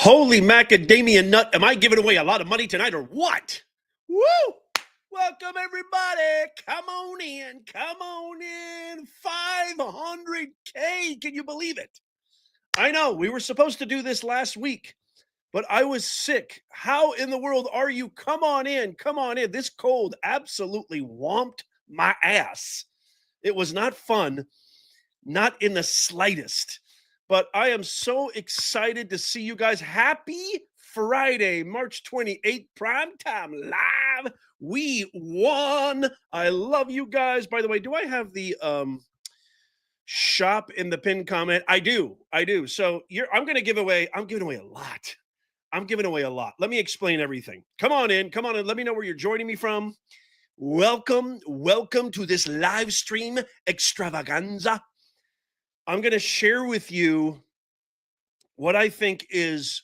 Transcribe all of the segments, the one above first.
Holy macadamia nut. Am I giving away a lot of money tonight or what? Woo! Welcome, everybody. Come on in. Come on in. 500K. Can you believe it? I know. We were supposed to do this last week, but I was sick. How in the world are you? Come on in. Come on in. This cold absolutely whomped my ass. It was not fun, not in the slightest. But I am so excited to see you guys. Happy Friday, March 28th, primetime live. We won. I love you guys. By the way, do I have the shop in the pinned comment? I do. So I'm giving away a lot. I'm giving away a lot. Let me explain everything. Come on in. Let me know where you're joining me from. Welcome to this live stream extravaganza. I'm going to share with you what I think is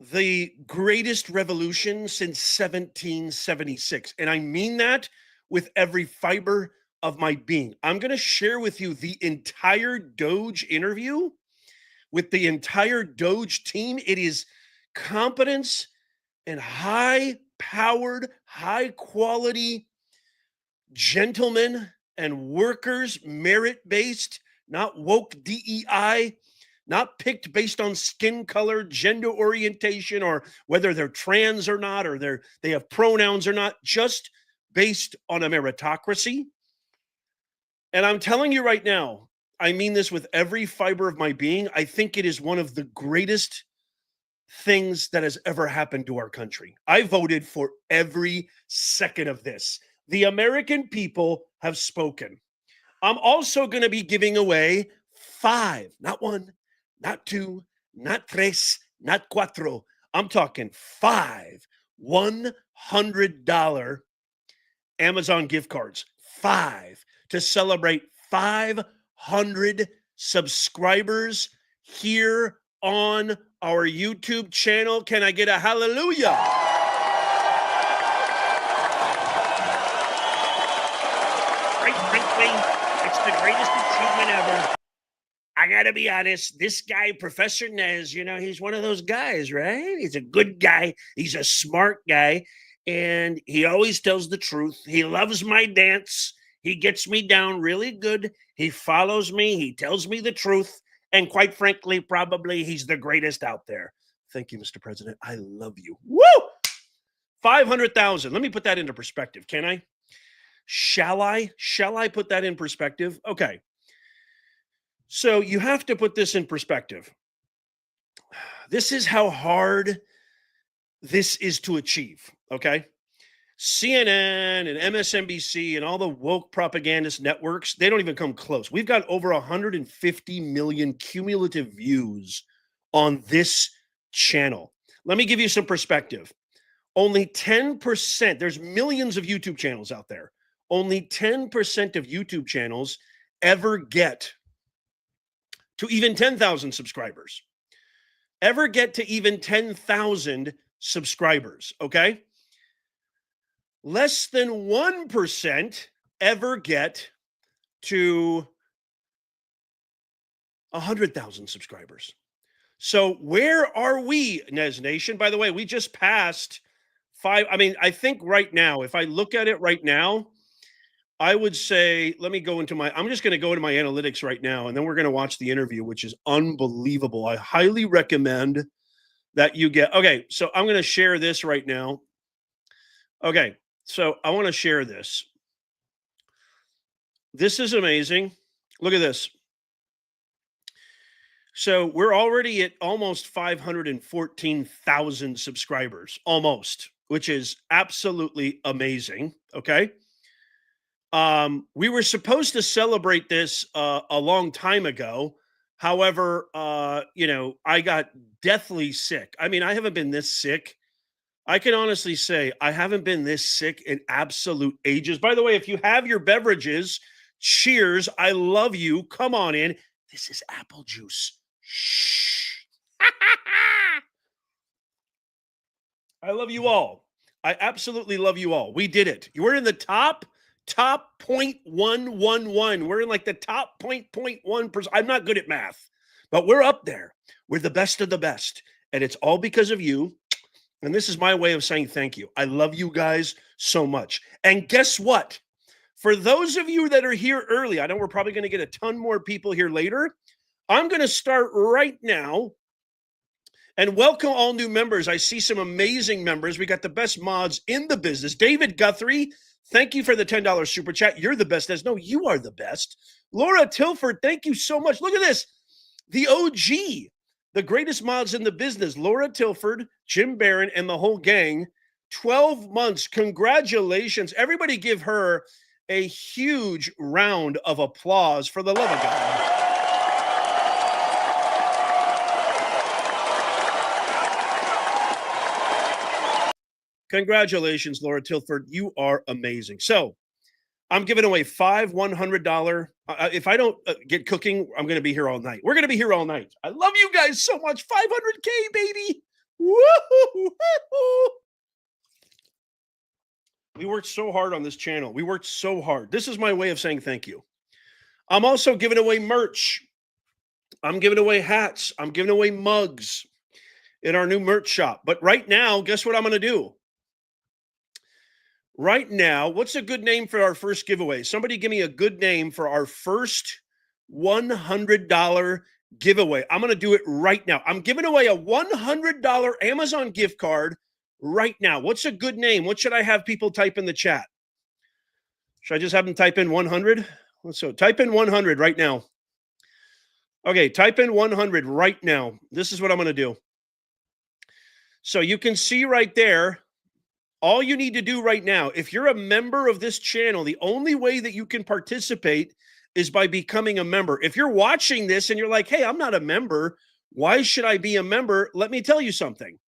the greatest revolution since 1776. And I mean that with every fiber of my being. I'm going to share with you the entire Doge interview with the entire Doge team. It is competence and high-powered, high-quality gentlemen and workers, merit-based, not woke DEI, not picked based on skin color, gender orientation, or whether they're trans or not, or they have pronouns or not, just based on a meritocracy. And I'm telling you right now, I mean this with every fiber of my being, I think it is one of the greatest things that has ever happened to our country. I voted for every second of this. The American people have spoken. I'm also going to be giving away 5, not 1, not 2, not 3, not 4. I'm talking 5 $100 Amazon gift cards. 5 to celebrate 500 subscribers here on our YouTube channel. Can I get a hallelujah? Frankly, it's the greatest achievement ever. I gotta be honest, this guy, Professor Nez, he's one of those guys, right? He's a good guy. He's a smart guy. And he always tells the truth. He loves my dance. He gets me down really good. He follows me. He tells me the truth. And quite frankly, probably he's the greatest out there. Thank you, Mr. President. I love you. Woo! 500,000. Let me put that into perspective, can I? Shall I put that in perspective? Okay. So you have to put this in perspective. This is how hard this is to achieve, okay? CNN and MSNBC and all the woke propagandist networks, they don't even come close. We've got over 150 million cumulative views on this channel. Let me give you some perspective. Only 10%, there's millions of YouTube channels out there. Only 10% of YouTube channels ever get to even 10,000 subscribers. Ever get to even 10,000 subscribers, okay? Less than 1% ever get to 100,000 subscribers. So where are we, Nez Nation? By the way, we just passed 5. I mean, I think right now, if I look at it right now, I would say, I'm just going to go into my analytics right now, and then we're going to watch the interview, which is unbelievable. I highly recommend that you get. Okay, so I'm going to share this right now. Okay, so I want to share this. This is amazing. Look at this. So we're already at almost 514,000 subscribers, almost, which is absolutely amazing. Okay. We were supposed to celebrate this a long time ago. However, I got deathly sick. I mean, I haven't been this sick. I can honestly say I haven't been this sick in absolute ages. By the way, if you have your beverages, cheers. I love you. Come on in. This is apple juice. Shh. I love you all. I absolutely love you all. We did it. You were in the top 0.111. We're in like the top 0.1%. I'm not good at math, but we're up there. We're the best of the best. And it's all because of you. And this is my way of saying thank you. I love you guys so much. And guess what? For those of you that are here early, I know we're probably going to get a ton more people here later. I'm going to start right now and welcome all new members. I see some amazing members. We got the best mods in the business. David Guthrie, thank you for the $10 super chat. You're the best. No, you are the best. Laura Tilford, thank you so much. Look at this. The OG, the greatest mods in the business. Laura Tilford, Jim Barron, and the whole gang. 12 months. Congratulations. Everybody give her a huge round of applause for the love of God. Congratulations, Laura Tilford. You are amazing. So I'm giving away 5 $100. If I don't get cooking, I'm going to be here all night. We're going to be here all night. I love you guys so much. 500K, baby. Woo-hoo-hoo. We worked so hard on this channel. We worked so hard. This is my way of saying thank you. I'm also giving away merch. I'm giving away hats. I'm giving away mugs in our new merch shop. But right now, guess what I'm going to do? Right now, what's a good name for our first giveaway? Somebody give me a good name for our first $100 giveaway. I'm going to do it right now. I'm giving away a $100 Amazon gift card right now. What's a good name? What should I have people type in the chat? Should I just have them type in 100? So type in 100 right now. Okay, type in 100 right now. This is what I'm going to do. So you can see right there, all you need to do right now, if you're a member of this channel, the only way that you can participate is by becoming a member. If you're watching this and you're like, hey, I'm not a member, why should I be a member? Let me tell you something.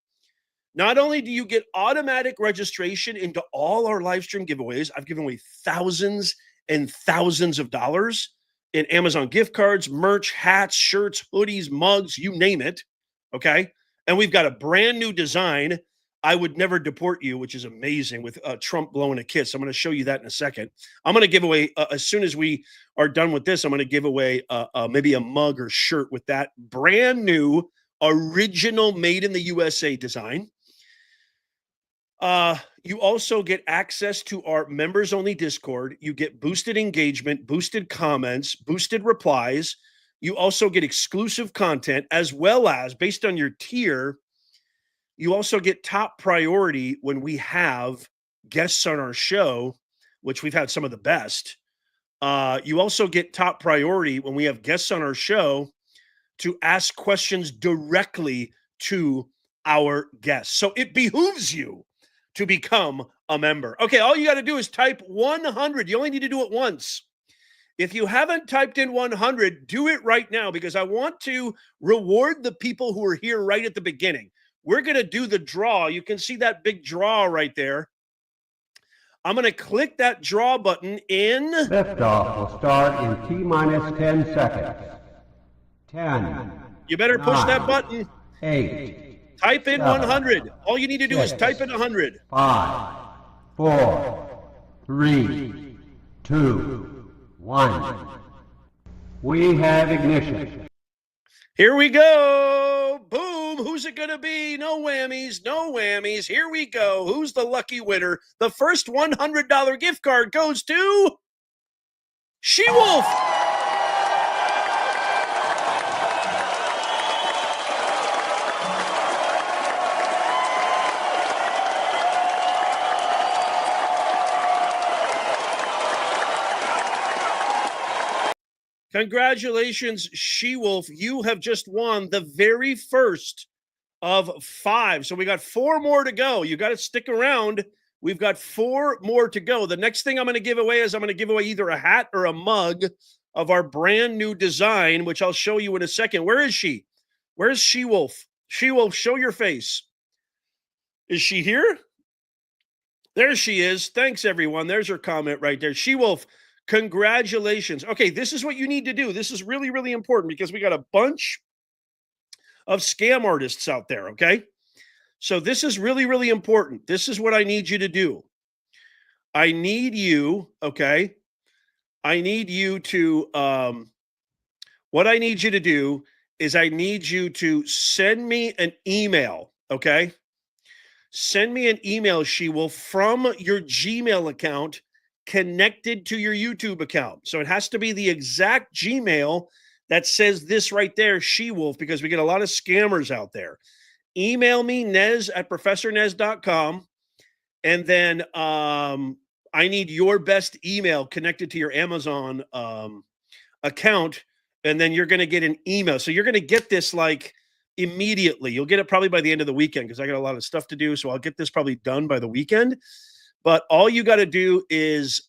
Not only do you get automatic registration into all our live stream giveaways, I've given away thousands and thousands of dollars in Amazon gift cards, merch, hats, shirts, hoodies, mugs, you name it, okay? And we've got a brand new design, I would never deport you, which is amazing, with Trump blowing a kiss. I'm going to show you that in a second. I'm going to give away, as soon as we are done with this, I'm going to give away maybe a mug or shirt with that brand new, original, made in the USA design. You also get access to our members-only Discord. You get boosted engagement, boosted comments, boosted replies. You also get exclusive content, as well as, based on your tier, you also get top priority when we have guests on our show, which we've had some of the best. You also get top priority when we have guests on our show to ask questions directly to our guests. So it behooves you to become a member. Okay, all you got to do is type 100. You only need to do it once. If you haven't typed in 100, do it right now, because I want to reward the people who are here right at the beginning. We're going to do the draw. You can see that big draw right there. I'm going to click that draw button in. Liftoff will start in T-minus 10 seconds. 10. You better push that button. 8. Type in 100. All you need to do is type in 100. 5, 4, 3, 2, 1. We have ignition. Here we go. Boom. Who's it going to be? No whammies. No whammies. Here we go. Who's the lucky winner? The first $100 gift card goes to She-Wolf. Congratulations, She-Wolf. You have just won the very first of 5. So we got 4 more to go. You got to stick around. We've got 4 more to go. The next thing I'm going to give away is I'm going to give away either a hat or a mug of our brand new design, which I'll show you in a second. Where is she? Where's She-Wolf? She-Wolf, show your face. Is she here? There she is. Thanks, everyone. There's her comment right there. She-Wolf, congratulations. Okay, this is what you need to do. This is really, really important, because we got a bunch of scam artists out there, okay? So this is really, really important. This is what I need you to do. I need you, okay? I need you to, what I need you to do is I need you to send me an email, okay? Send me an email, She-Wolf, from your Gmail account connected to your YouTube account. So it has to be the exact Gmail that says this right there, She-Wolf, because we get a lot of scammers out there. Email me, Nez at professornez.com. And then I need your best email connected to your Amazon account. And then you're going to get an email. So you're going to get this like immediately. You'll get it probably by the end of the weekend because I got a lot of stuff to do. So I'll get this probably done by the weekend. But all you got to do is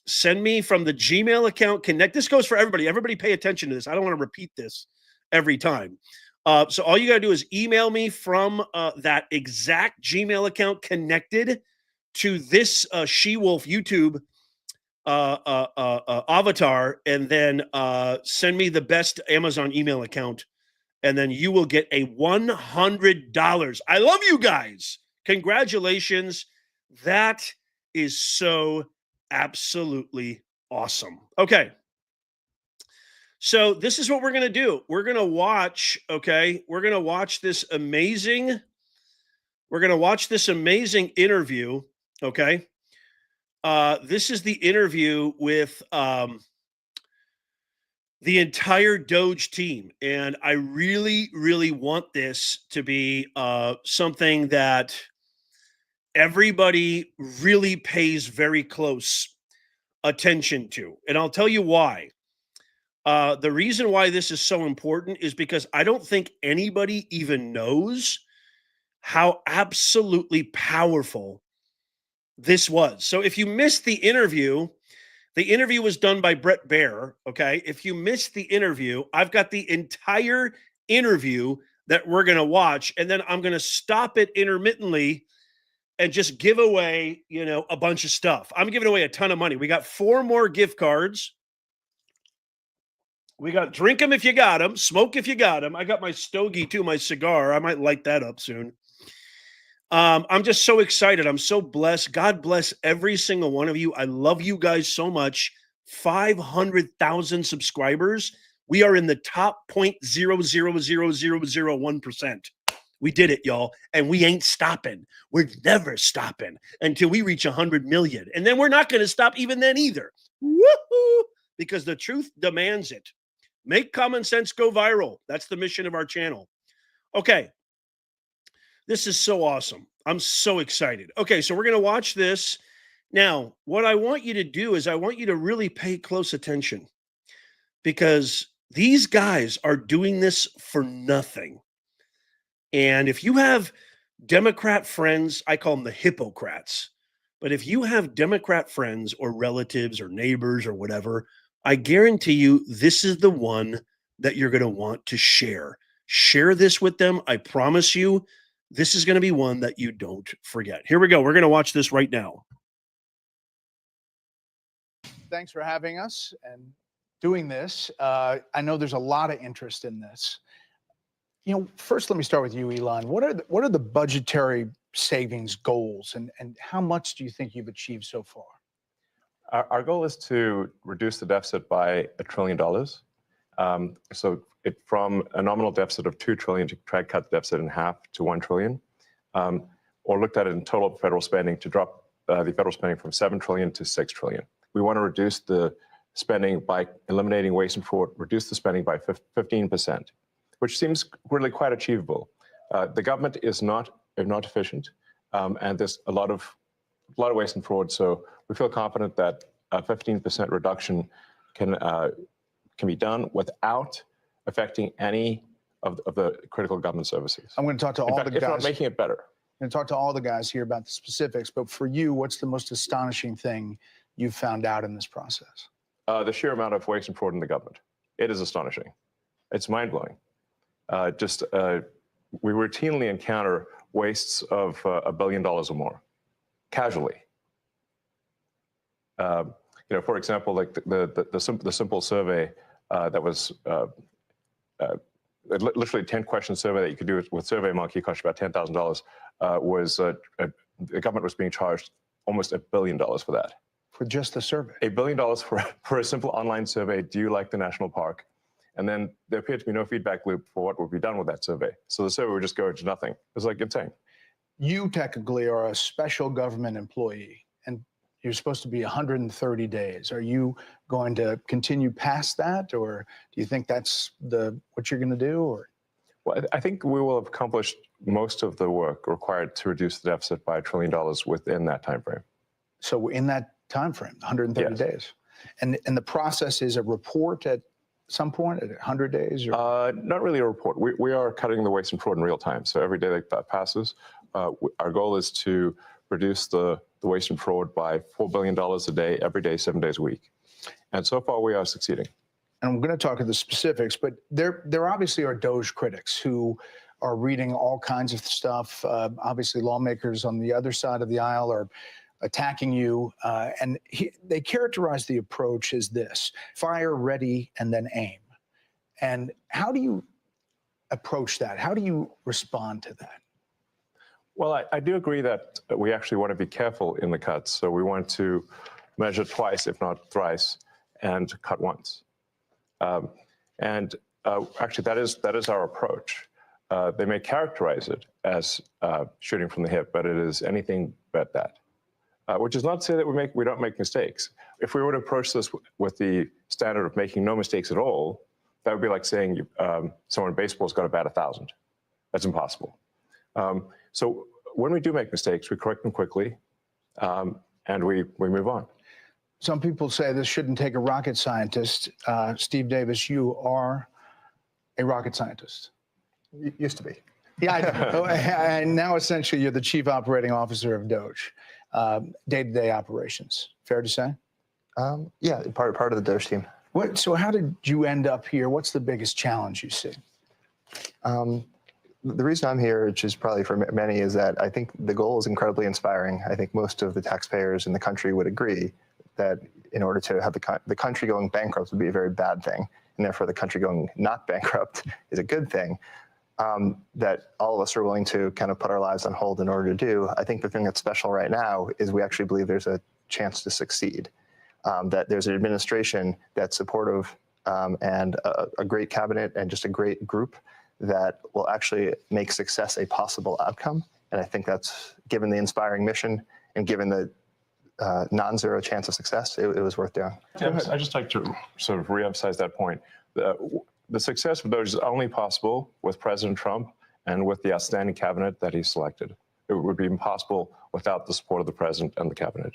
send me from the Gmail account, connect. This goes for everybody. Everybody pay attention to this. I don't want to repeat this every time. So all you got to do is email me from that exact Gmail account connected to this She-Wolf YouTube avatar, and then send me the best Amazon email account, and then you will get a $100. I love you guys. Congratulations. That is so absolutely awesome. Okay. So this is what we're going to do. We're going to watch, okay? We're going to watch this amazing interview, okay? This is the interview with the entire Doge team. And I really, really want this to be something that everybody really pays very close attention to. And I'll tell you why. The reason why this is so important is because I don't think anybody even knows how absolutely powerful this was. So if you missed the interview was done by Brett Baer, okay? If you missed the interview, I've got the entire interview that we're going to watch, and then I'm going to stop it intermittently and just give away, a bunch of stuff. I'm giving away a ton of money. We got 4 more gift cards. We got drink them if you got them, smoke if you got them. I got my stogie too, my cigar. I might light that up soon. I'm just so excited. I'm so blessed. God bless every single one of you. I love you guys so much. 500,000 subscribers. We are in the top 0.00001%. We did it, y'all. And we ain't stopping. We're never stopping until we reach 100 million. And then we're not going to stop even then either. Woohoo! Because the truth demands it. Make common sense go viral. That's the mission of our channel. Okay. This is so awesome. I'm so excited. Okay, so we're going to watch this. Now, what I want you to do is I want you to really pay close attention because these guys are doing this for nothing. And if you have Democrat friends, I call them the Hippocrats. But if you have Democrat friends or relatives or neighbors or whatever, I guarantee you this is the one that you're going to want to share. Share this with them. I promise you. This is going to be one that you don't forget. Here we go. We're going to watch this right now. Thanks for having us and doing this. I know there's a lot of interest in this. First, let me start with you, Elon. What are the budgetary savings goals, and how much do you think you've achieved so far? Our goal is to reduce the deficit by $1 trillion. From a nominal deficit of $2 trillion to try to cut the deficit in half to $1 trillion, or looked at it in total federal spending to drop the federal spending from $7 trillion to $6 trillion. We want to reduce the spending by eliminating waste and fraud, reduce the spending by 15%, which seems really quite achievable. The government is not efficient, and there's a lot of waste and fraud. So we feel confident that a 15% reduction can be done without affecting any of the critical government services. I'm going to talk to all the guys. If not making it better. I'm going to talk to all the guys here about the specifics, but for you, what's the most astonishing thing you've found out in this process? The sheer amount of waste and fraud in the government. It is astonishing. It's mind-blowing. We routinely encounter wastes of $1 billion or more, casually. For example, like the simple survey that was literally a 10-question survey that you could do with SurveyMonkey, cost you about $10,000. The government was being charged almost $1 billion for that. For just the survey? $1 billion for a simple online survey. Do you like the national park? And then there appeared to be no feedback loop for what would be done with that survey. So the survey would just go into nothing. It was like insane. You technically are a special government employee, and you're supposed to be 130 days. Are you going to continue past that, or do you think that's what you're going to do? Or well, I think we will have accomplished most of the work required to reduce the deficit by $1 trillion within that time frame. So in that time frame, 130 Yes. days, and the process is a report at some point at 100 days? Or? Not really a report. We are cutting the waste and fraud in real time. So every day that passes, our goal is to reduce the waste and fraud by $4 billion a day, every day, 7 days a week. And so far, we are succeeding. And I'm going to talk to the specifics, but there obviously are Doge critics who are reading all kinds of stuff. Obviously, lawmakers on the other side of the aisle are attacking you, and they characterize the approach as this: fire, ready, and then aim. And how do you approach that? How do you respond to that? Well, I do agree that we actually want to be careful in the cuts. So we want to measure twice, if not thrice, and cut once. Actually, that is our approach. They may characterize it as shooting from the hip, but it is anything but that. Which is not to say that we don't make mistakes. If we were to approach this with the standard of making no mistakes at all, that would be like saying someone in baseball's got to bat 1,000. That's impossible. So when we do make mistakes, we correct them quickly, and we move on. Some people say this shouldn't take a rocket scientist. Steve Davis, you are a rocket scientist. Used to be. Yeah, I know. And now essentially you're the chief operating officer of Doge, day-to-day operations. Fair to say? Yeah, part of the Doge team. So how did you end up here? What's the biggest challenge you see? The reason I'm here, which is probably for many, is that I think the goal is incredibly inspiring. I think most of the taxpayers in the country would agree that in order to have the country going bankrupt would be a very bad thing, and therefore the country going not bankrupt is a good thing. That all of us are willing to kind of put our lives on hold in order to do. I think the thing that's special right now is we actually believe there's a chance to succeed, that there's an administration that's supportive and a great cabinet and just a great group that will actually make success a possible outcome. And I think that's, given the inspiring mission and given the non-zero chance of success, it was worth doing. I'd just like to sort of reemphasize that point. The success of Doge is only possible with President Trump and with the outstanding cabinet that he selected. It would be impossible without the support of the president and the cabinet.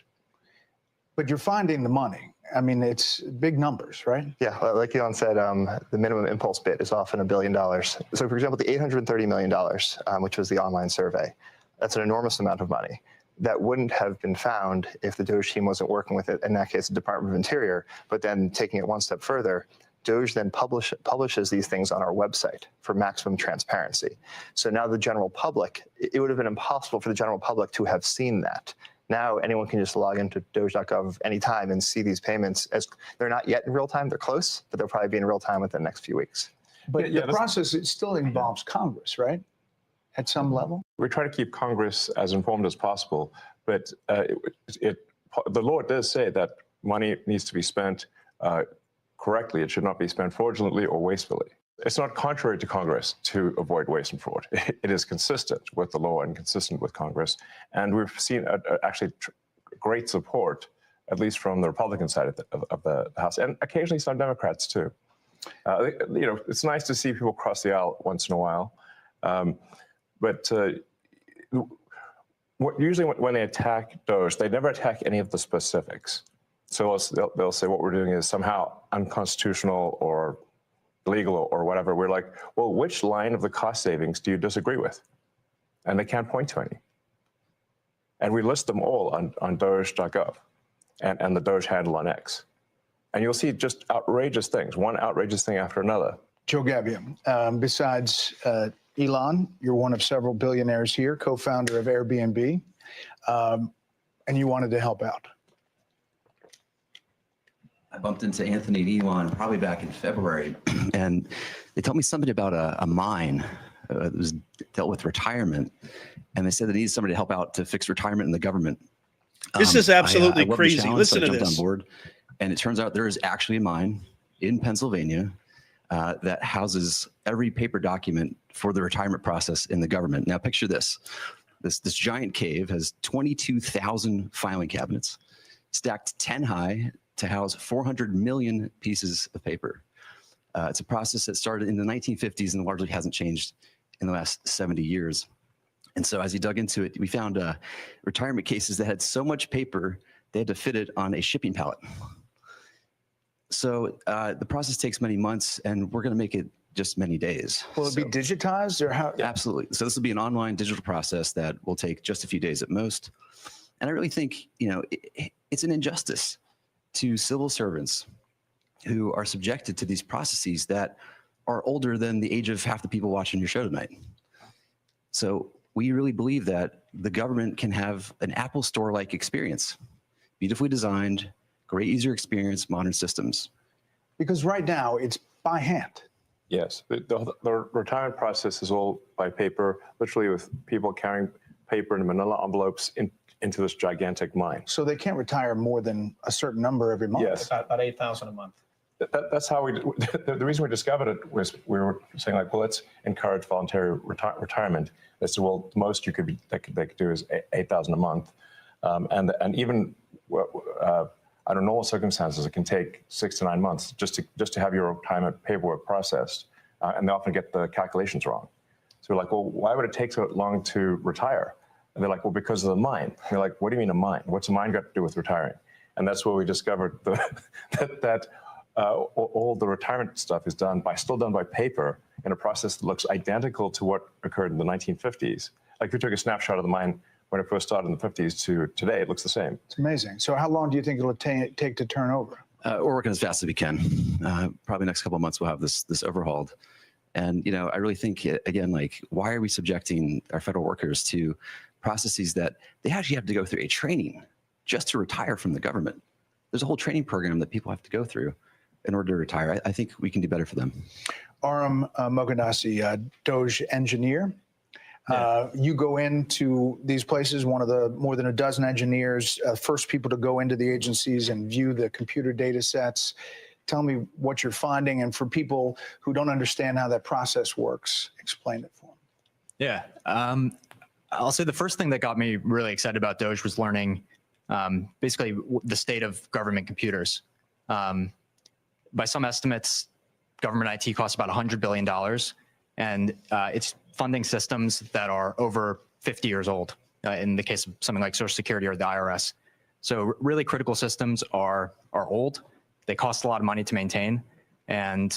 But you're finding the money. I mean, it's big numbers, right? Yeah, like Elon said, the minimum impulse bid is often $1 billion. So for example, the $830 million, which was the online survey, that's an enormous amount of money. That wouldn't have been found if the Doge team wasn't working with it, in that case, the Department of Interior. But then taking it one step further, Doge then publishes these things on our website for maximum transparency. So now the general public, it would have been impossible for the general public to have seen that. Now anyone can just log into doge.gov anytime and see these payments. As they're not yet in real time, they're close, but they'll probably be in real time within the next few weeks. But the process, it still involves Congress, right? At some level? We try to keep Congress as informed as possible, but the law does say that money needs to be spent correctly. It should not be spent fraudulently or wastefully. It's not contrary to Congress to avoid waste and fraud. It is consistent with the law and consistent with Congress. And we've seen actually great support, at least from the Republican side of the House, and occasionally some Democrats too. It's nice to see people cross the aisle once in a while. But usually when they attack Doge, they never attack any of the specifics. So they'll say what we're doing is somehow unconstitutional or illegal or whatever. We're like, well, which line of the cost savings do you disagree with? And they can't point to any. And we list them all on doge.gov and the Doge handle on X. And you'll see just outrageous things, one outrageous thing after another. Joe Gabbia, besides Elon, you're one of several billionaires here, co-founder of Airbnb, and you wanted to help out. I bumped into Anthony and Elon probably back in February, and they told me something about a mine that was dealt with retirement, and they said they needed somebody to help out to fix retirement in the government. This is absolutely I loved the crazy. challenge, Listen so I to jumped this. on board, and it turns out there is actually a mine in Pennsylvania that houses every paper document for the retirement process in the government. Now picture this. This giant cave has 22,000 filing cabinets stacked 10 high to house 400 million pieces of paper. It's a process that started in the 1950s and largely hasn't changed in the last 70 years. And so as he dug into it, we found retirement cases that had so much paper, they had to fit it on a shipping pallet. So the process takes many months, and we're going to make it just many days. Will it be digitized or how? Absolutely. So this will be an online digital process that will take just a few days at most. And I really think, it's an injustice to civil servants who are subjected to these processes that are older than the age of half the people watching your show tonight. So we really believe that the government can have an Apple Store-like experience, beautifully designed, great user experience, modern systems. Because right now it's by hand. Yes, the retirement process is all by paper, literally with people carrying paper in manila envelopes into this gigantic mine. So they can't retire more than a certain number every month. Yes. About 8,000 a month. That's how the reason we discovered it was we were saying like, well, let's encourage voluntary retirement. They said, well, the most they could do is 8,000 a month. And even under normal circumstances, it can take 6 to 9 months just to have your retirement paperwork processed. And they often get the calculations wrong. So we're like, well, why would it take so long to retire? And they're like, well, because of the mine. And you're like, what do you mean a mine? What's a mine got to do with retiring? And that's where we discovered that all the retirement stuff is still done by paper in a process that looks identical to what occurred in the 1950s. Like if we took a snapshot of the mine when it first started in the 50s to today, it looks the same. It's amazing. So how long do you think it'll take to turn over? We're working as fast as we can. Probably next couple of months we'll have this overhauled. And I really think, again, like, why are we subjecting our federal workers to processes that they actually have to go through a training just to retire from the government? There's a whole training program that people have to go through in order to retire. I think we can do better for them. Aram Moganasi, Doge engineer. You go into these places, one of the more than a dozen engineers, first people to go into the agencies and view the computer data sets. Tell me what you're finding, and for people who don't understand how that process works, explain it for them. Yeah, I'll say the first thing that got me really excited about Doge was learning basically the state of government computers. By some estimates, government IT costs about $100 billion, and it's funding systems that are over 50 years old, in the case of something like Social Security or the IRS. So really critical systems are old, they cost a lot of money to maintain, and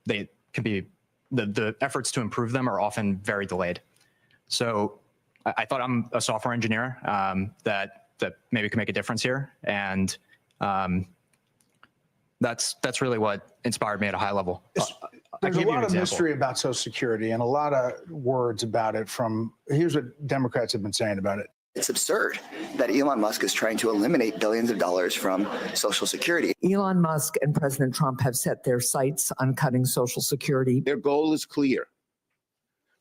they can be, the efforts to improve them are often very delayed. So I thought I'm a software engineer that maybe could make a difference here, and that's really what inspired me at a high level. There's a lot of mystery about Social Security and a lot of words about it here's what Democrats have been saying about it. It's absurd that Elon Musk is trying to eliminate billions of dollars from Social Security. Elon Musk and President Trump have set their sights on cutting Social Security. Their goal is clear: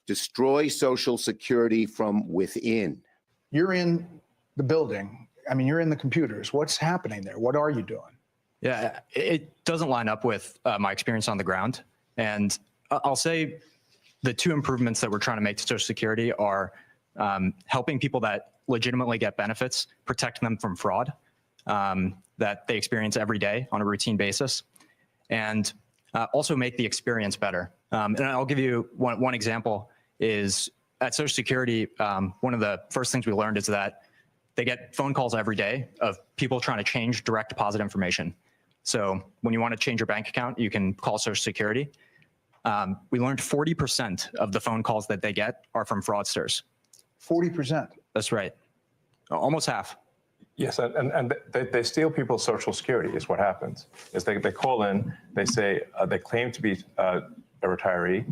destroy Social Security from within. You're in the building. I mean, you're in the computers. What's happening there? What are you doing? Yeah, it doesn't line up with my experience on the ground. And I'll say the two improvements that we're trying to make to Social Security are helping people that legitimately get benefits, protect them from fraud that they experience every day on a routine basis, and also make the experience better. And I'll give you one example is at Social Security, one of the first things we learned is that they get phone calls every day of people trying to change direct deposit information. So when you want to change your bank account, you can call Social Security. We learned 40% of the phone calls that they get are from fraudsters. 40%? That's right. Almost half. Yes, and they steal people's Social Security is what happens. Is they call in, they say, they claim to be a retiree,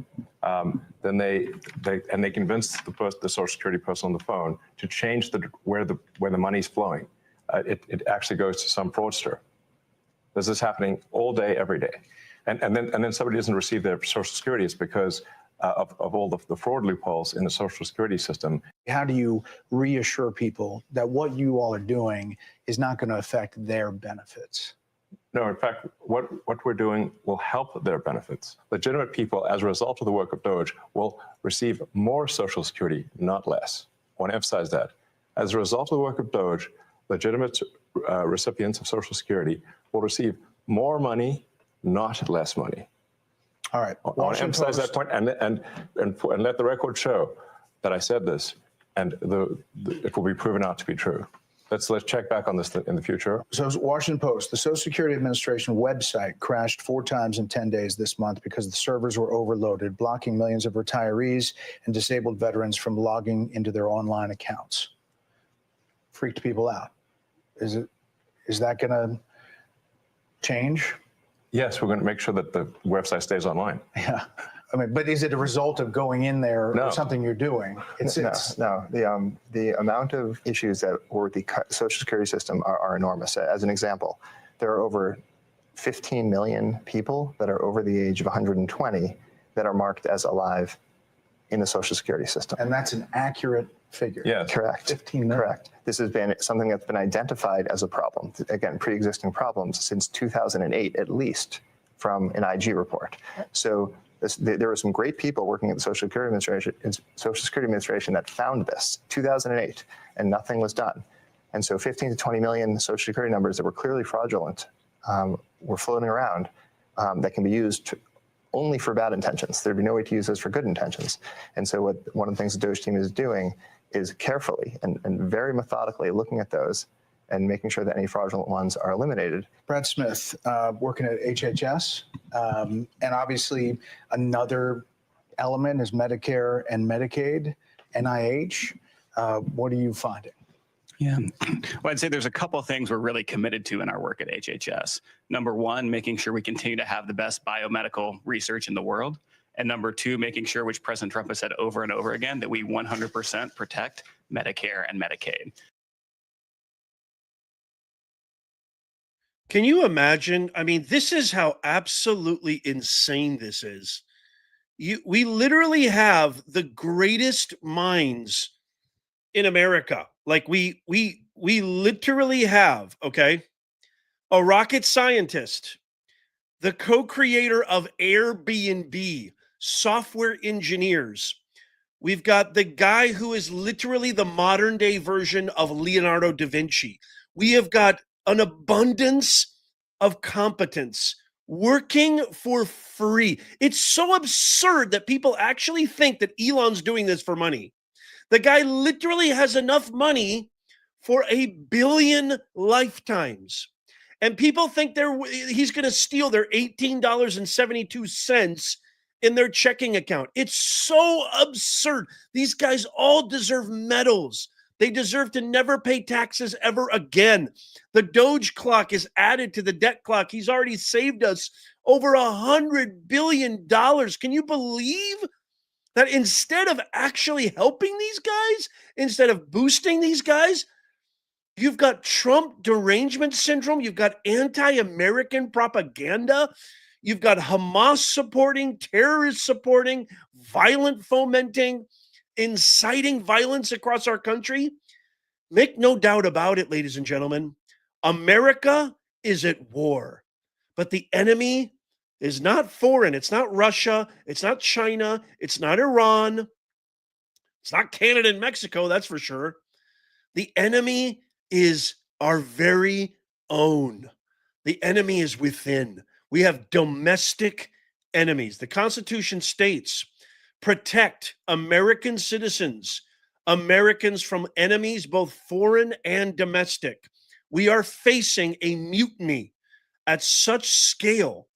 then they convince the Social Security person on the phone to change where the money's flowing. It actually goes to some fraudster. This is happening all day, every day, and then somebody doesn't receive their Social Security. It's because of all the fraud loopholes in the Social Security system. How do you reassure people that what you all are doing is not going to affect their benefits? No, in fact, what we're doing will help their benefits. Legitimate people, as a result of the work of Doge, will receive more Social Security, not less. I want to emphasize that. As a result of the work of Doge, legitimate recipients of Social Security will receive more money, not less money. All right. I want to emphasize that point and let the record show that I said this, and it will be proven out to be true. Let's check back on this in the future. So Washington Post, the Social Security Administration website crashed 4 times in 10 days this month because the servers were overloaded, blocking millions of retirees and disabled veterans from logging into their online accounts. Freaked people out. Is that going to change? Yes, we're going to make sure that the website stays online. Yeah. I mean, but is it a result of going in there No. or something you're doing? No. The amount of issues that were the Social Security system are enormous. As an example, there are over 15 million people that are over the age of 120 that are marked as alive in the Social Security system. And that's an accurate figure. Yes. Correct. 15 million. Correct. This has been something that's been identified as a problem. Again, pre-existing problems since 2008, at least, from an IG report. So there were some great people working at the Social Security Administration that found this, 2008, and nothing was done. And so 15 to 20 million Social Security numbers that were clearly fraudulent were floating around that can be used only for bad intentions. There'd be no way to use those for good intentions. And so one of the things the Doge team is doing is carefully and very methodically looking at those and making sure that any fraudulent ones are eliminated. Brad Smith, working at HHS, and obviously another element is Medicare and Medicaid, NIH. What are you finding? Yeah, well, I'd say there's a couple of things we're really committed to in our work at HHS. Number one, making sure we continue to have the best biomedical research in the world. And number two, making sure, which President Trump has said over and over again, that we 100% protect Medicare and Medicaid. Can you imagine? I mean, this is how absolutely insane this is. We literally have the greatest minds in America. Like we literally have, okay, a rocket scientist, the co-creator of Airbnb, software engineers. We've got the guy who is literally the modern day version of Leonardo da Vinci. We have got an abundance of competence working for free. It's so absurd that people actually think that Elon's doing this for money. The guy literally has enough money for 1 billion lifetimes. And people think he's going to steal their $18.72 in their checking account. It's so absurd. These guys all deserve medals. They deserve to never pay taxes ever again. The Doge clock is added to the debt clock. He's already saved us over $100 billion. Can you believe that instead of actually helping these guys, instead of boosting these guys, you've got Trump derangement syndrome. You've got anti-American propaganda. You've got Hamas supporting, terrorist supporting, violent fomenting, inciting violence across our country. Make no doubt about it, ladies and gentlemen. America is at war, but the enemy is not foreign. It's not Russia. It's not China. It's not Iran. It's not Canada and Mexico, that's for sure. The enemy is our very own. The enemy is within. We have domestic enemies. The Constitution states, protect American citizens, Americans from enemies, both foreign and domestic. We are facing a mutiny at such scale.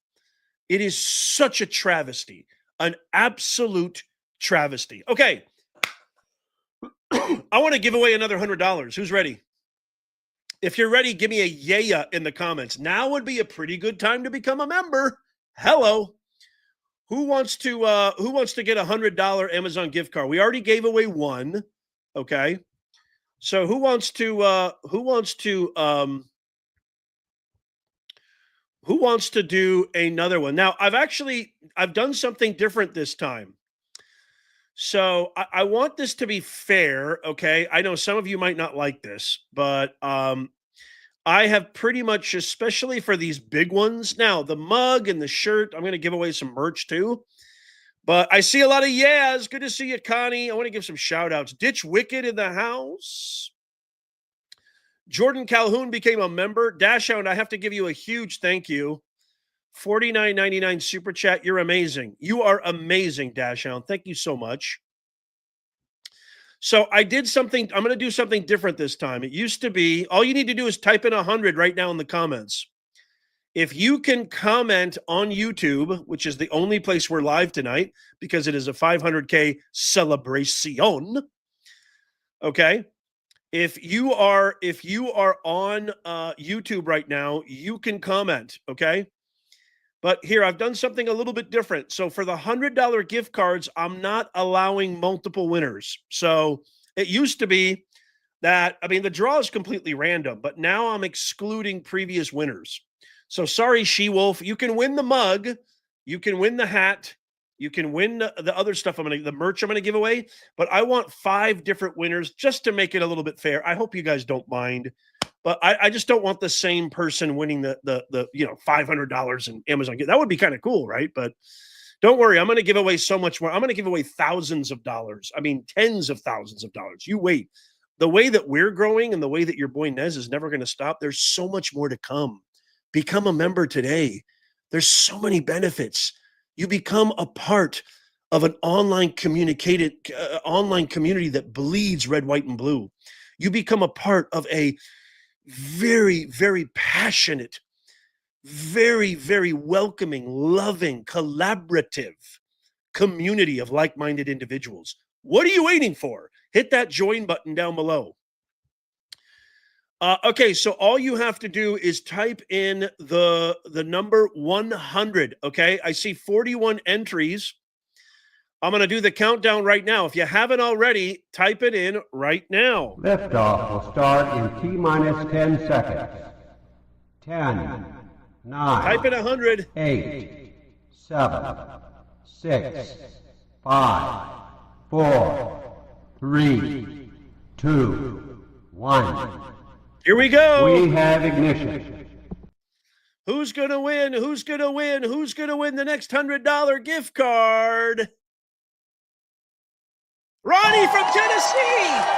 It is such a travesty, an absolute travesty. Okay. I want to give away another $100. Who's ready? If you're ready, give me a yeah in the comments. Now would be a pretty good time to become a member. Hello. Who wants to get a $100 Amazon gift card? We already gave away one. Okay. So who wants to do another one? Now, I've done something different this time. So I want this to be fair, okay? I know some of you might not like this, but I have pretty much, especially for these big ones. Now, the mug and the shirt, I'm going to give away some merch too. But I see a lot of yeahs. Good to see you, Connie. I want to give some shout outs. Ditch Wicked in the house. Jordan Calhoun became a member. Dashhound, I have to give you a huge thank you. $49.99 super chat. You're amazing. You are amazing, Dashhound. Thank you so much. So I did something. I'm going to do something different this time. It used to be all you need to do is type in 100 right now in the comments. If you can comment on YouTube, which is the only place we're live tonight because it is a 500K celebration. Okay. If you are on YouTube right now, you can comment. Okay. But here, I've done something a little bit different. So for the $100 gift cards, I'm not allowing multiple winners. So it used to be that, I mean, the draw is completely random, but now I'm excluding previous winners. So sorry, She-Wolf, you can win the mug, you can win the hat, you can win the other stuff the merch I'm going to give away, but I want 5 different winners just to make it a little bit fair. I hope you guys don't mind. But I just don't want the same person winning the $500 in Amazon. That would be kind of cool, right? But don't worry, I'm going to give away so much more. I'm going to give away thousands of dollars. I mean, tens of thousands of dollars. You wait. The way that we're growing and the way that your boy Nez is never going to stop, there's so much more to come. Become a member today. There's so many benefits. You become a part of an online community that bleeds red, white, and blue. You become a part of a very, very passionate, very, very welcoming, loving, collaborative community of like-minded individuals. What are you waiting for? Hit that join button down below. Okay, so all you have to do is type in the number 100, okay? I see 41 entries. I'm going to do the countdown right now. If you haven't already, type it in right now. Liftoff will start in T-minus 10 seconds. 10, 9, type in 100. 8, 7, 6, 5, 4, 3, 2, 1. Here we go. We have ignition. Who's going to win? Who's going to win? Who's going to win the next $100 gift card? Ronnie from Tennessee.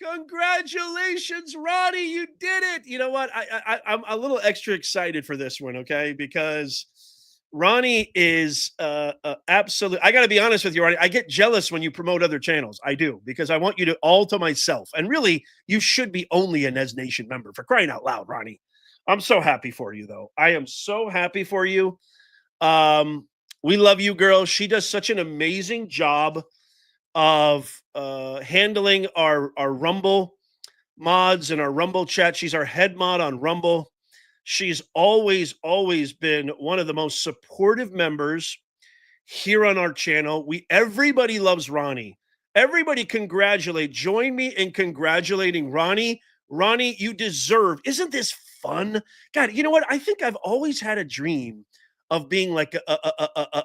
Congratulations, Ronnie, you did it. You know what? I'm a little extra excited for this one, okay? Because Ronnie is absolutely, I got to be honest with you, Ronnie. I get jealous when you promote other channels. I do, because I want you to all to myself. And really, you should be only a Nez Nation member, for crying out loud, Ronnie. I'm so happy for you, though. I am so happy for you. We love you, girl. She does such an amazing job of handling our Rumble mods and our Rumble chat. She's our head mod on Rumble. She's always been one of the most supportive members here on our channel. Everybody loves Ronnie. Everybody join me in congratulating Ronnie. Ronnie, you deserve. Isn't this fun? God, you know what? I think I've always had a dream of being like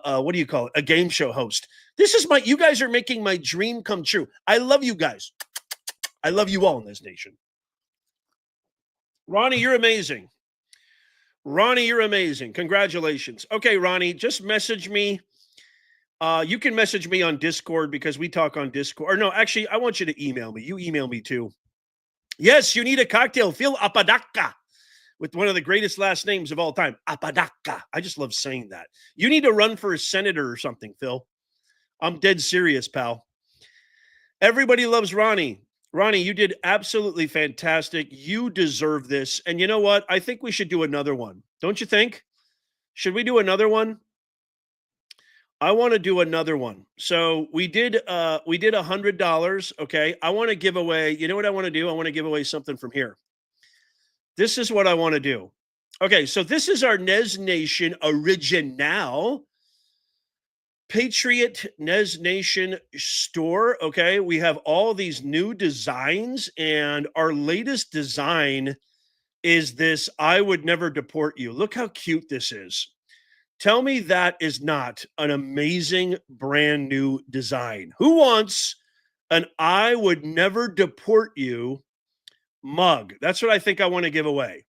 what do you call it? A game show host. You guys are making my dream come true. I love you guys. I love you all in this nation. Ronnie, you're amazing. Ronnie, you're amazing. Congratulations. Okay, Ronnie, just message me. You can message me on Discord because we talk on Discord. Or no, actually, I want you to email me. You email me too. Yes, you need a cocktail. Phil Apodaca, with one of the greatest last names of all time, Apodaca. I just love saying that. You need to run for a senator or something, Phil. I'm dead serious, pal. Everybody loves Ronnie. Ronnie, you did absolutely fantastic. You deserve this. And you know what? I think we should do another one. Don't you think? Should we do another one? I want to do another one. So we did $100. Okay. I want to give away, you know what I want to do? I want to give away something from here. This is what I want to do. Okay, so this is our Nez Nation original Patriot Nez Nation store. Okay, we have all these new designs, and our latest design is this I would never deport you. Look how cute this is. Tell me that is not an amazing brand new design. Who wants an I would never deport you mug? That's what I think I want to give away.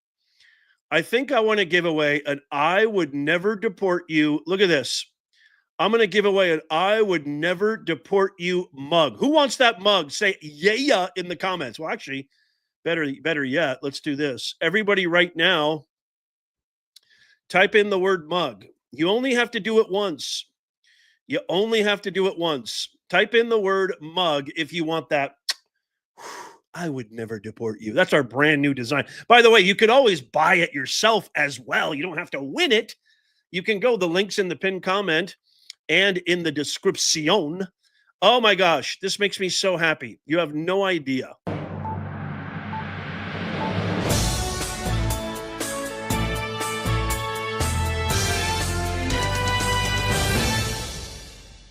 I think I want to give away an I would never deport you. Look at this. I'm going to give away an I would never deport you mug. Who wants that mug? Say yeah in the comments. Well, actually, better yet, let's do this. Everybody right now, type in the word mug. You only have to do it once. You only have to do it once. Type in the word mug if you want that. I would never deport you. That's our brand new design. By the way, you could always buy it yourself as well. You don't have to win it. You can go, the links in the pinned comment and in the description. Oh my gosh, this makes me so happy. You have no idea.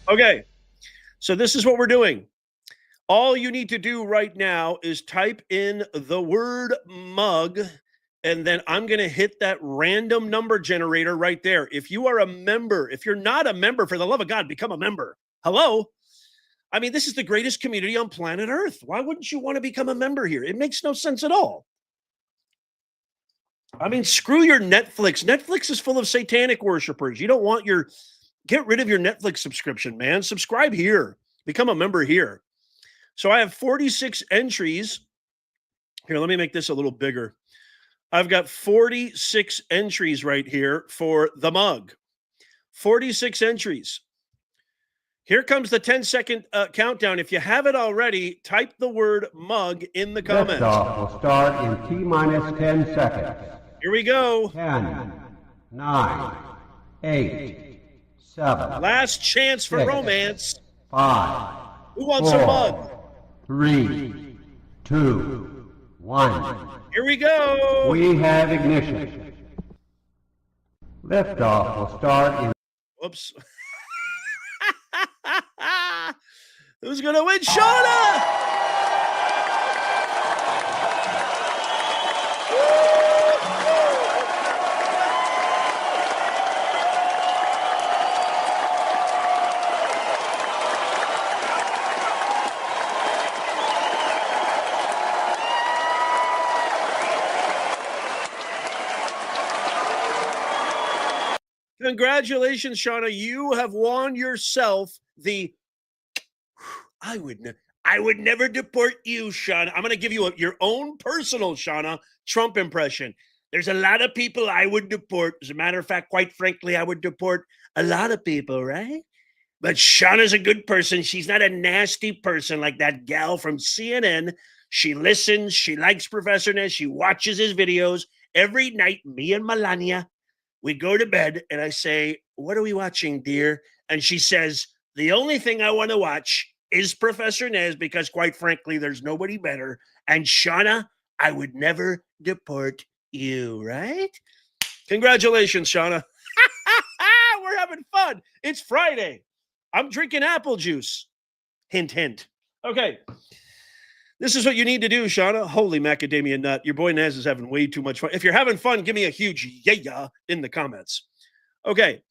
Okay, so this is what we're doing. All you need to do right now is type in the word mug, and then I'm going to hit that random number generator right there. If you are a member, if you're not a member, for the love of God, become a member. Hello? I mean, this is the greatest community on planet Earth. Why wouldn't you want to become a member here? It makes no sense at all. I mean, screw your Netflix. Netflix is full of satanic worshipers. You don't want your... Get rid of your Netflix subscription, man. Subscribe here. Become a member here. So I have 46 entries. Here, let me make this a little bigger. I've got 46 entries right here for the mug. 46 entries. Here comes the 10-second countdown. If you haven't already, type the word mug in the comments. Liftoff will start in T-minus 10 seconds. Here we go. 10, 9, 8, 7. Last chance for 6, romance. 5. Who wants 4, a mug? 3, 2, 1. Here we go. We have ignition. Liftoff will start in... Whoops. Who's going to win? Shauna! Congratulations, Shauna. You have won yourself the I would never deport you, Shauna. I'm going to give you your own personal, Shauna, Trump impression. There's a lot of people I would deport. As a matter of fact, quite frankly, I would deport a lot of people, right? But Shauna's a good person. She's not a nasty person like that gal from CNN. She listens. She likes Professor Nez. She watches his videos. Every night, me and Melania, we go to bed, and I say, what are we watching, dear? And she says, the only thing I want to watch is Professor Nez, because quite frankly, there's nobody better. And Shauna, I would never deport you, right? Congratulations, Shauna. We're having fun. It's Friday. I'm drinking apple juice. Hint, hint. Okay. This is what you need to do, Shauna. Holy macadamia nut. Your boy Nez is having way too much fun. If you're having fun, give me a huge yeah in the comments. Okay.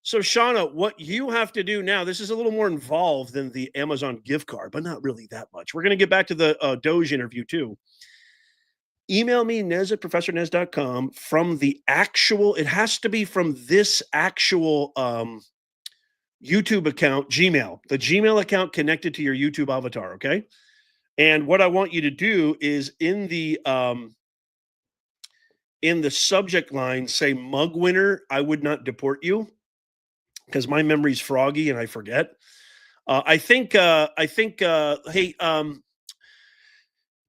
So, Shauna, what you have to do now, this is a little more involved than the Amazon gift card, but not really that much. We're going to get back to the Doge interview, too. Email me, nez@professornez.com, from the actual, it has to be from this actual YouTube account, Gmail, the Gmail account connected to your YouTube avatar, okay? And what I want you to do is in the subject line, say mug winner, I would not deport you, because my memory's froggy and I forget. Hey,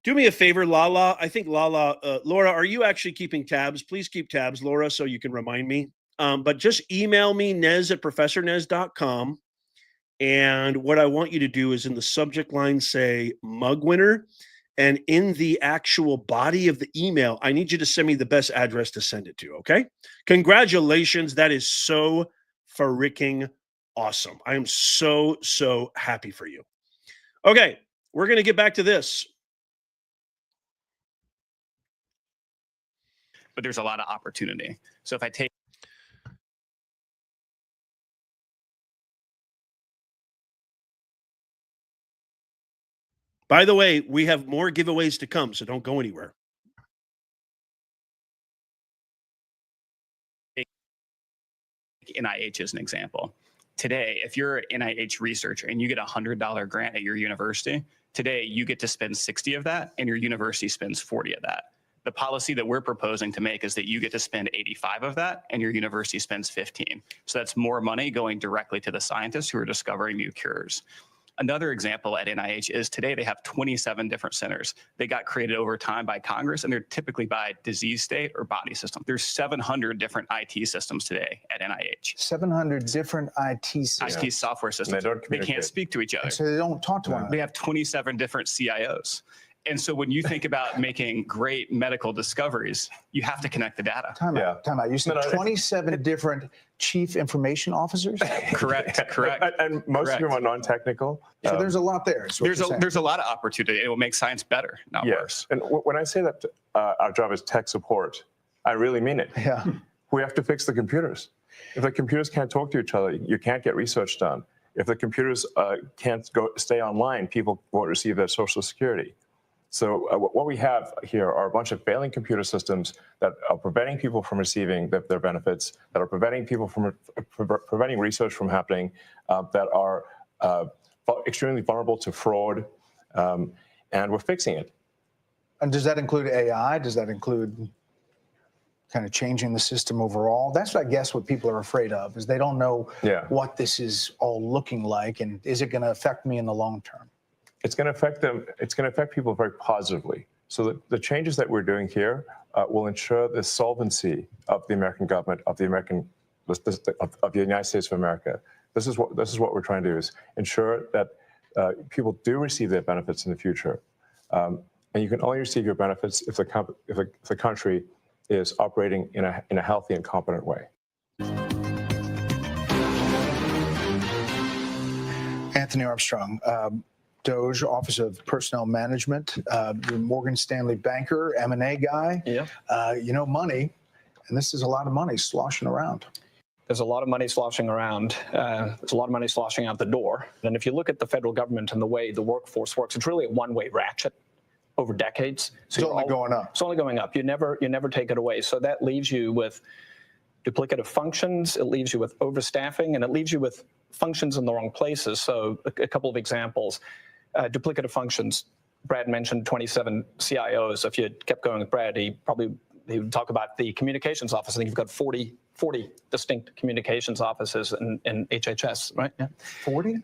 do me a favor, Lala. I think Lala, Laura, are you actually keeping tabs? Please keep tabs, Laura, so you can remind me. But just email me, nez@professornez.com. And what I want you to do is in the subject line, say mug winner. And in the actual body of the email, I need you to send me the best address to send it to, okay? Congratulations. That is so freaking awesome. I am so, so happy for you. Okay, we're going to get back to this. But there's a lot of opportunity. So if I take By the way, we have more giveaways to come, so don't go anywhere. NIH as an example. Today, if you're an NIH researcher and you get a $100 grant at your university, today you get to spend 60 of that and your university spends 40 of that. The policy that we're proposing to make is that you get to spend 85 of that and your university spends 15. So that's more money going directly to the scientists who are discovering new cures. Another example at NIH is today they have 27 different centers. They got created over time by Congress, and they're typically by disease state or body system. There's 700 different IT systems today at NIH. 700 different IT systems. IT software systems. They can't speak to each other. So they don't talk to one another. They have 27 different CIOs. And so when you think about making great medical discoveries, you have to connect the data. Time out. You said 27 different chief information officers? Correct. And most of them are non-technical. So there's a lot there. There's a lot of opportunity. It will make science better, not worse. And when I say that our job is tech support, I really mean it. Yeah. We have to fix the computers. If the computers can't talk to each other, you can't get research done. If the computers can't stay online, people won't receive their Social Security. So what we have here are a bunch of failing computer systems that are preventing people from receiving their benefits, that are preventing people from preventing research from happening, that are extremely vulnerable to fraud, and we're fixing it. And does that include AI? Does that include kind of changing the system overall? That's, I guess, what people are afraid of, is they don't know what this is all looking like, and is it going to affect me in the long term? It's going to affect them. It's going to affect people very positively. So the changes that we're doing here will ensure the solvency of the American government, of the United States of America. This is what we're trying to do: is ensure that people do receive their benefits in the future. And you can only receive your benefits if the country is operating in a healthy and competent way. Anthony Armstrong, Doge, Office of Personnel Management, Morgan Stanley banker, M&A guy. Yeah. You know, money, and this is a lot of money sloshing around. There's a lot of money sloshing around. There's a lot of money sloshing out the door. And if you look at the federal government and the way the workforce works, it's really a one-way ratchet over decades. So it's only going up. It's only going up. You never take it away. So that leaves you with duplicative functions. It leaves you with overstaffing, and it leaves you with functions in the wrong places. So a couple of examples. Duplicative functions. Brad mentioned 27 CIOs. If you kept going with Brad, he would talk about the communications office. I think you've got 40 distinct communications offices in HHS, right? Yeah. 40?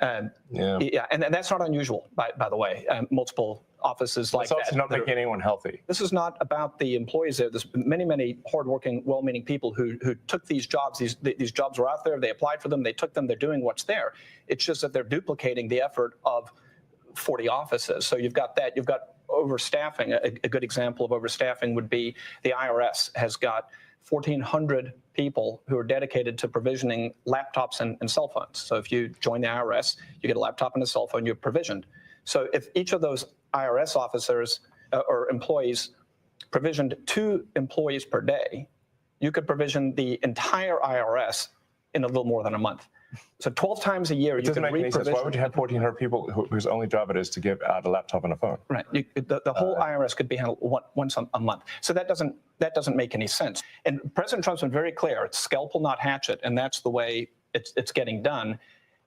Yeah, and that's not unusual, by the way. Multiple offices like that. It's also not making anyone healthy. This is not about the employees there. There's many hardworking, well-meaning people who took these jobs. These jobs were out there. They applied for them. They took them. They're doing what's there. It's just that they're duplicating the effort of 40 offices. So you've got that. You've got overstaffing. A good example of overstaffing would be the IRS has got 1,400 people who are dedicated to provisioning laptops and cell phones. So if you join the IRS, you get a laptop and a cell phone, you're provisioned. So if each of those IRS officers or employees provisioned 2 employees per day, you could provision the entire IRS in a little more than a month. So 12 times a year, you can re-provision. Why would you have 1,400 people whose only job it is to give out a laptop and a phone? Right. The whole IRS could be handled once a month. So that doesn't make any sense. And President Trump's been very clear: it's scalpel, not hatchet, and that's the way it's getting done.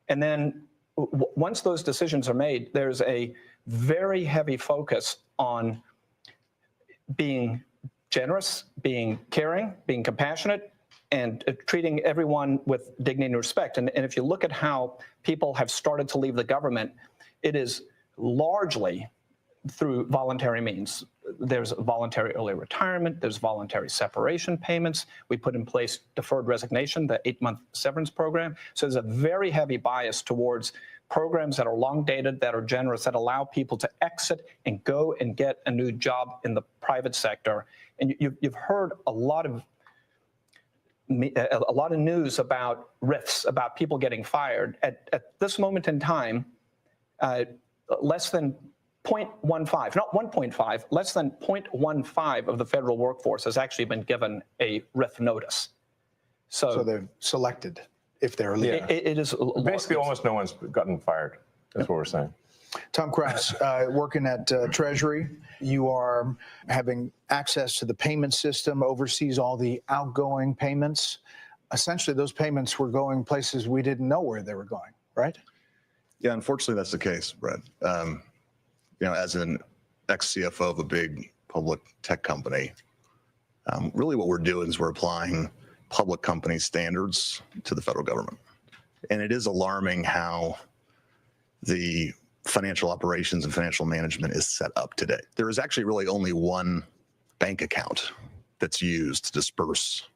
And then once those decisions are made, there's a very heavy focus on being generous, being caring, being compassionate, and treating everyone with dignity and respect. And if you look at how people have started to leave the government, it is largely through voluntary means. There's voluntary early retirement, there's voluntary separation payments. We put in place deferred resignation, the 8-month severance program. So there's a very heavy bias towards programs that are long dated, that are generous, that allow people to exit and go and get a new job in the private sector. And you've heard a lot of a lot of news about rifts, about people getting fired. At this moment in time, less than 0.15, not 1.5, less than 0.15 of the federal workforce has actually been given a RIF notice. So they're selected if they're leaving. It is Basically, almost no one's gotten fired. That's what we're saying. Tom Krause, working at Treasury, you are having access to the payment system, oversees all the outgoing payments. Essentially, those payments were going places we didn't know where they were going, right? Yeah, unfortunately, that's the case, Brett. You know, as an ex-CFO of a big public tech company, really what we're doing is we're applying public company standards to the federal government. And it is alarming how the financial operations and financial management is set up today. There is actually really only one bank account that's used to disperse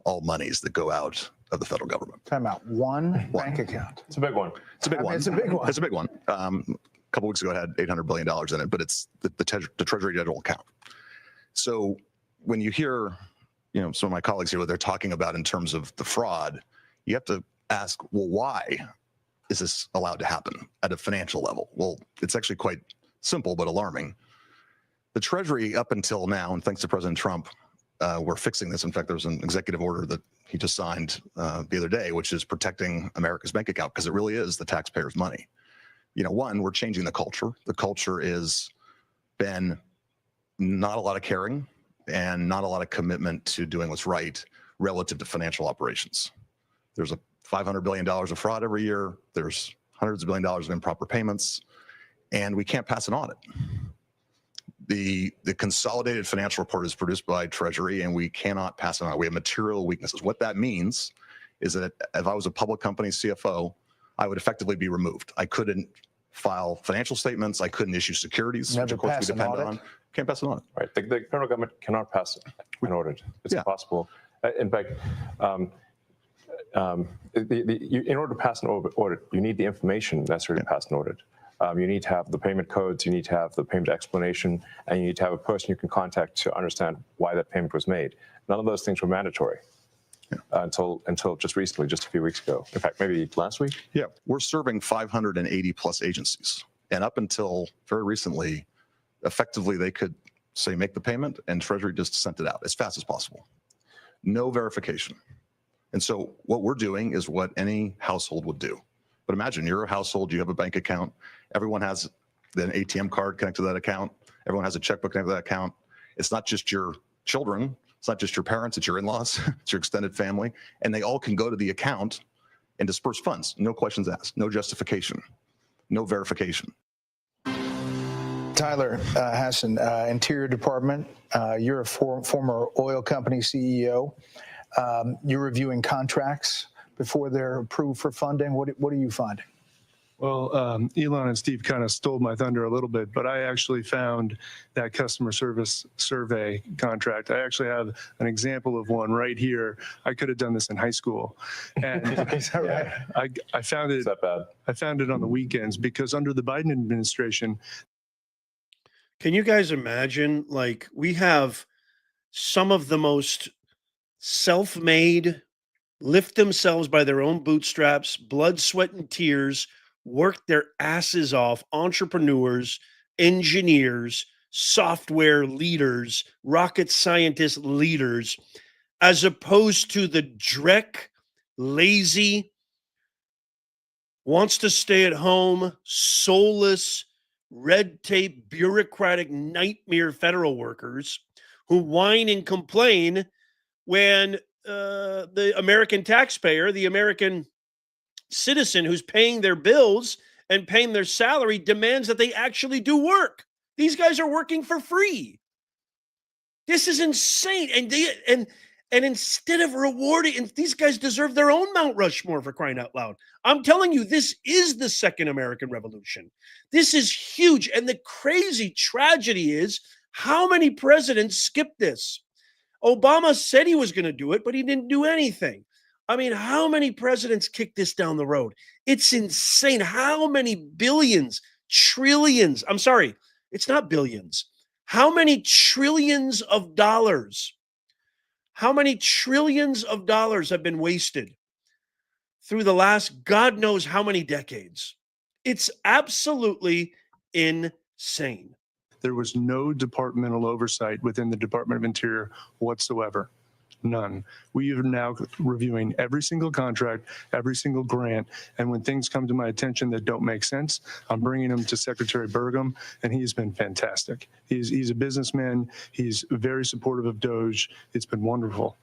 all monies that go out of the federal government. Time out. One bank account. It's a big one. It's a big one. It's a big one. It's a big one. A couple weeks ago, it had $800 billion in it, but it's the Treasury General account. So when you hear, you know, some of my colleagues here, what they're talking about in terms of the fraud, you have to ask, well, why is this allowed to happen at a financial level? Well, it's actually quite simple but alarming. The Treasury, up until now, and thanks to President Trump, we're fixing this. In fact, there was an executive order that he just signed the other day, which is protecting America's bank account, because it really is the taxpayers' money. You know, one, we're changing the culture. The culture is been not a lot of caring and not a lot of commitment to doing what's right relative to financial operations. There's a $500 billion of fraud every year. There's hundreds of billion dollars of improper payments, and we can't pass an audit. The consolidated financial report is produced by Treasury, and we cannot pass it on. We have material weaknesses. What that means is that if I was a public company CFO, I would effectively be removed. I couldn't file financial statements. I couldn't issue securities, which of course we depend on. Can't pass an audit. Right. The federal government cannot pass an audit. It's impossible. In fact, in order to pass an audit, you need the information necessary to pass an audit. You need to have the payment codes, you need to have the payment explanation, and you need to have a person you can contact to understand why that payment was made. None of those things were mandatory until just recently, just a few weeks ago. In fact, maybe last week. Yeah, we're serving 580 plus agencies. And up until very recently, effectively, they could say, make the payment, and Treasury just sent it out as fast as possible. No verification. And so what we're doing is what any household would do. But imagine you're a household, you have a bank account, everyone has an ATM card connected to that account, everyone has a checkbook connected to that account. It's not just your children, it's not just your parents, it's your in-laws, it's your extended family, and they all can go to the account and disperse funds. No questions asked, no justification, no verification. Tyler Hassan, Interior Department, you're a former oil company CEO. You're reviewing contracts before they're approved for funding. What are you finding? Well, Elon and Steve kind of stole my thunder a little bit, but I actually found that customer service survey contract. I actually have an example of one right here. I could have done this in high school. And Is that right? I found it. Is that bad? I found it on the weekends because under the Biden administration. Can you guys imagine, like, we have some of the most self-made, lift themselves by their own bootstraps, blood, sweat, and tears, work their asses off, entrepreneurs, engineers, software leaders, rocket scientist leaders, as opposed to the dreck, lazy, wants to stay at home, soulless, red tape, bureaucratic nightmare federal workers who whine and complain when the American taxpayer, the American citizen who's paying their bills and paying their salary, demands that they actually do work. These guys are working for free. This is insane. And instead of rewarding, and these guys deserve their own Mount Rushmore, for crying out loud. I'm telling you, this is the second American Revolution. This is huge. And the crazy tragedy is how many presidents skipped this. Obama said he was going to do it, but he didn't do anything. I mean, how many presidents kicked this down the road? It's insane. How many billions, trillions, I'm sorry, it's not billions. How many trillions of dollars how many trillions of dollars have been wasted through the last God knows how many decades. It's absolutely insane. There was no departmental oversight within the Department of Interior whatsoever. None. We are now reviewing every single contract, every single grant, and when things come to my attention that don't make sense, I'm bringing them to Secretary Burgum, and he's been fantastic. He's a businessman. He's very supportive of Doge. It's been wonderful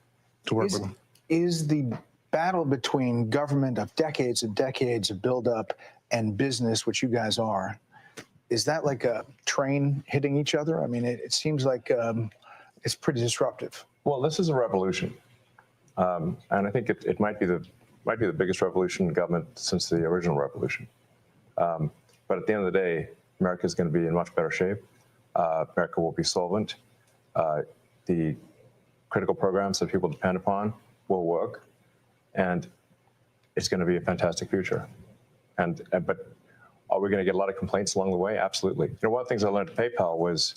to work with him. Is the battle between government of decades and decades of buildup and business, which you guys are, is that like a train hitting each other? I mean, it seems like it's pretty disruptive. Well, this is a revolution, and I think it might be the biggest revolution in government since the original revolution. But at the end of the day, America is going to be in much better shape. America will be solvent. The critical programs that people depend upon will work, and it's going to be a fantastic future. But are we going to get a lot of complaints along the way? Absolutely. You know, one of the things I learned at PayPal was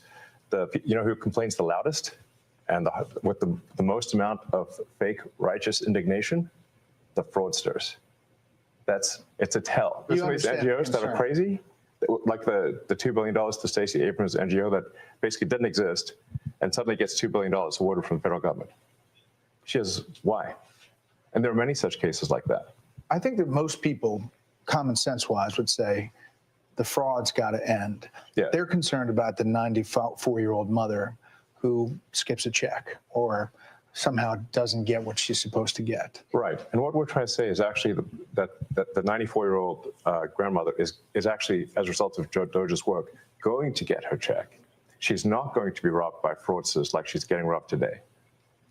who complains the loudest and with the most amount of fake righteous indignation? The fraudsters. It's a tell. There's these NGOs that are crazy, like the $2 billion to Stacey Abrams' NGO that basically didn't exist and suddenly gets $2 billion awarded from the federal government. She has, why? And there are many such cases like that. I think that most people, common sense wise, would say the fraud's got to end. Yeah. They're concerned about the 94-year-old mother who skips a check or somehow doesn't get what she's supposed to get. Right. And what we're trying to say is actually that the 94-year-old grandmother is actually, as a result of Joe Doge's work, going to get her check. She's not going to be robbed by fraudsters like she's getting robbed today.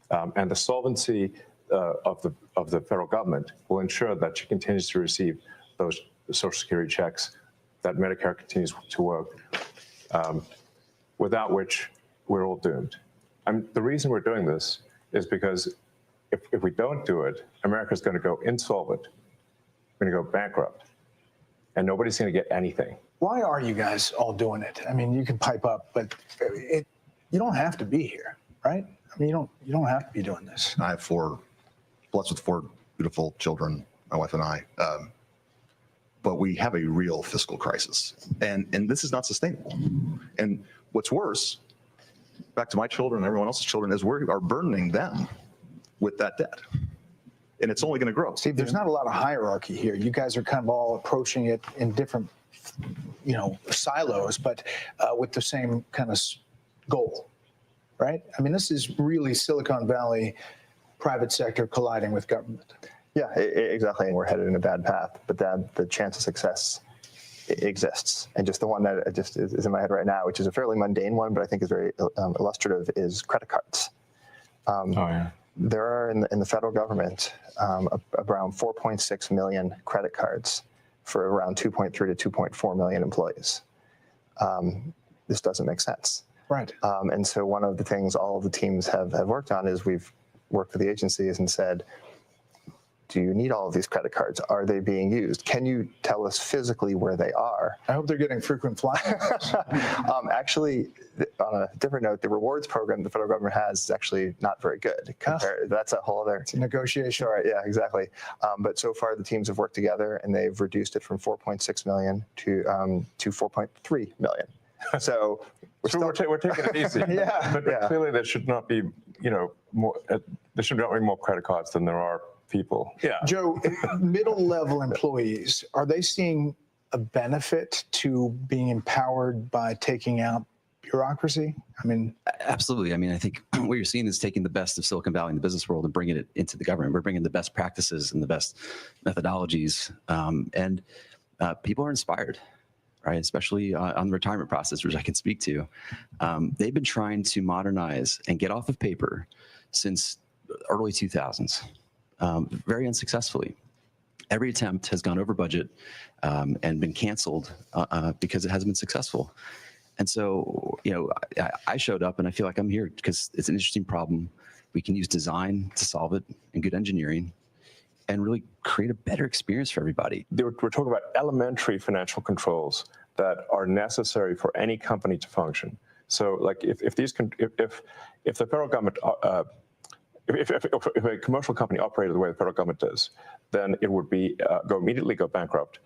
And the solvency of the federal government will ensure that she continues to receive those Social Security checks, that Medicare continues to work, without which we're all doomed. The reason we're doing this is because if we don't do it, America's going to go insolvent. We're going to go bankrupt, and nobody's going to get anything. Why are you guys all doing it? I mean, you can pipe up, but you don't have to be here, right? I mean, you don't have to be doing this. I have blessed with four beautiful children, my wife and I. But we have a real fiscal crisis, and this is not sustainable. And what's worse, back to my children and everyone else's children, is we are burdening them with that debt, and it's only going to grow. Steve, there's not a lot of hierarchy here. You guys are kind of all approaching it in different, silos, but with the same kind of goal, right? I mean, this is really Silicon Valley, private sector colliding with government. Yeah, exactly. And we're headed in a bad path, but the chance of success exists. And just the one that just is in my head right now, which is a fairly mundane one, but I think is very illustrative, is credit cards. There are in the federal government around 4.6 million credit cards for around 2.3 to 2.4 million employees. This doesn't make sense. Right. And so one of the things all of the teams have worked on is we've worked with the agencies and said, do you need all of these credit cards? Are they being used? Can you tell us physically where they are? I hope they're getting frequent flyers. Actually, on a different note, the rewards program the federal government has is actually not very good. That's a whole other negotiation. Right, yeah, exactly. But so far, the teams have worked together, and they've reduced it from 4.6 million to 4.3 million. So we're taking it easy. But clearly, there should not be, more. There should not be more credit cards than there are people. Yeah. Joe, middle-level employees, are they seeing a benefit to being empowered by taking out bureaucracy? I mean, absolutely. I mean, I think what you're seeing is taking the best of Silicon Valley and the business world and bringing it into the government. We're bringing the best practices and the best methodologies, and people are inspired, right? Especially on the retirement process, which I can speak to. They've been trying to modernize and get off of paper since early 2000s. Very unsuccessfully. Every attempt has gone over budget and been canceled because it hasn't been successful. And so, I showed up and I feel like I'm here because it's an interesting problem. We can use design to solve it and good engineering and really create a better experience for everybody. We're talking about elementary financial controls that are necessary for any company to function. So like if the federal government if a commercial company operated the way the federal government does, then it would be immediately go bankrupt.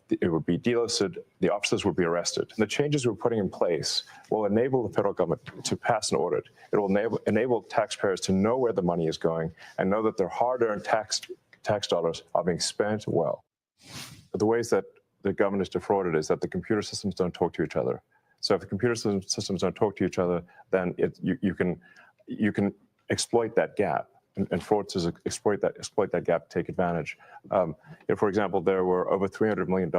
It would be delisted. The officers would be arrested. The changes we're putting in place will enable the federal government to pass an audit. It will enable taxpayers to know where the money is going and know that their hard-earned tax dollars are being spent well. The ways that the government is defrauded is that the computer systems don't talk to each other. So if the computer systems don't talk to each other, then you can exploit that gap, and fraudsters exploit that gap, take advantage. For example, there were over $300 million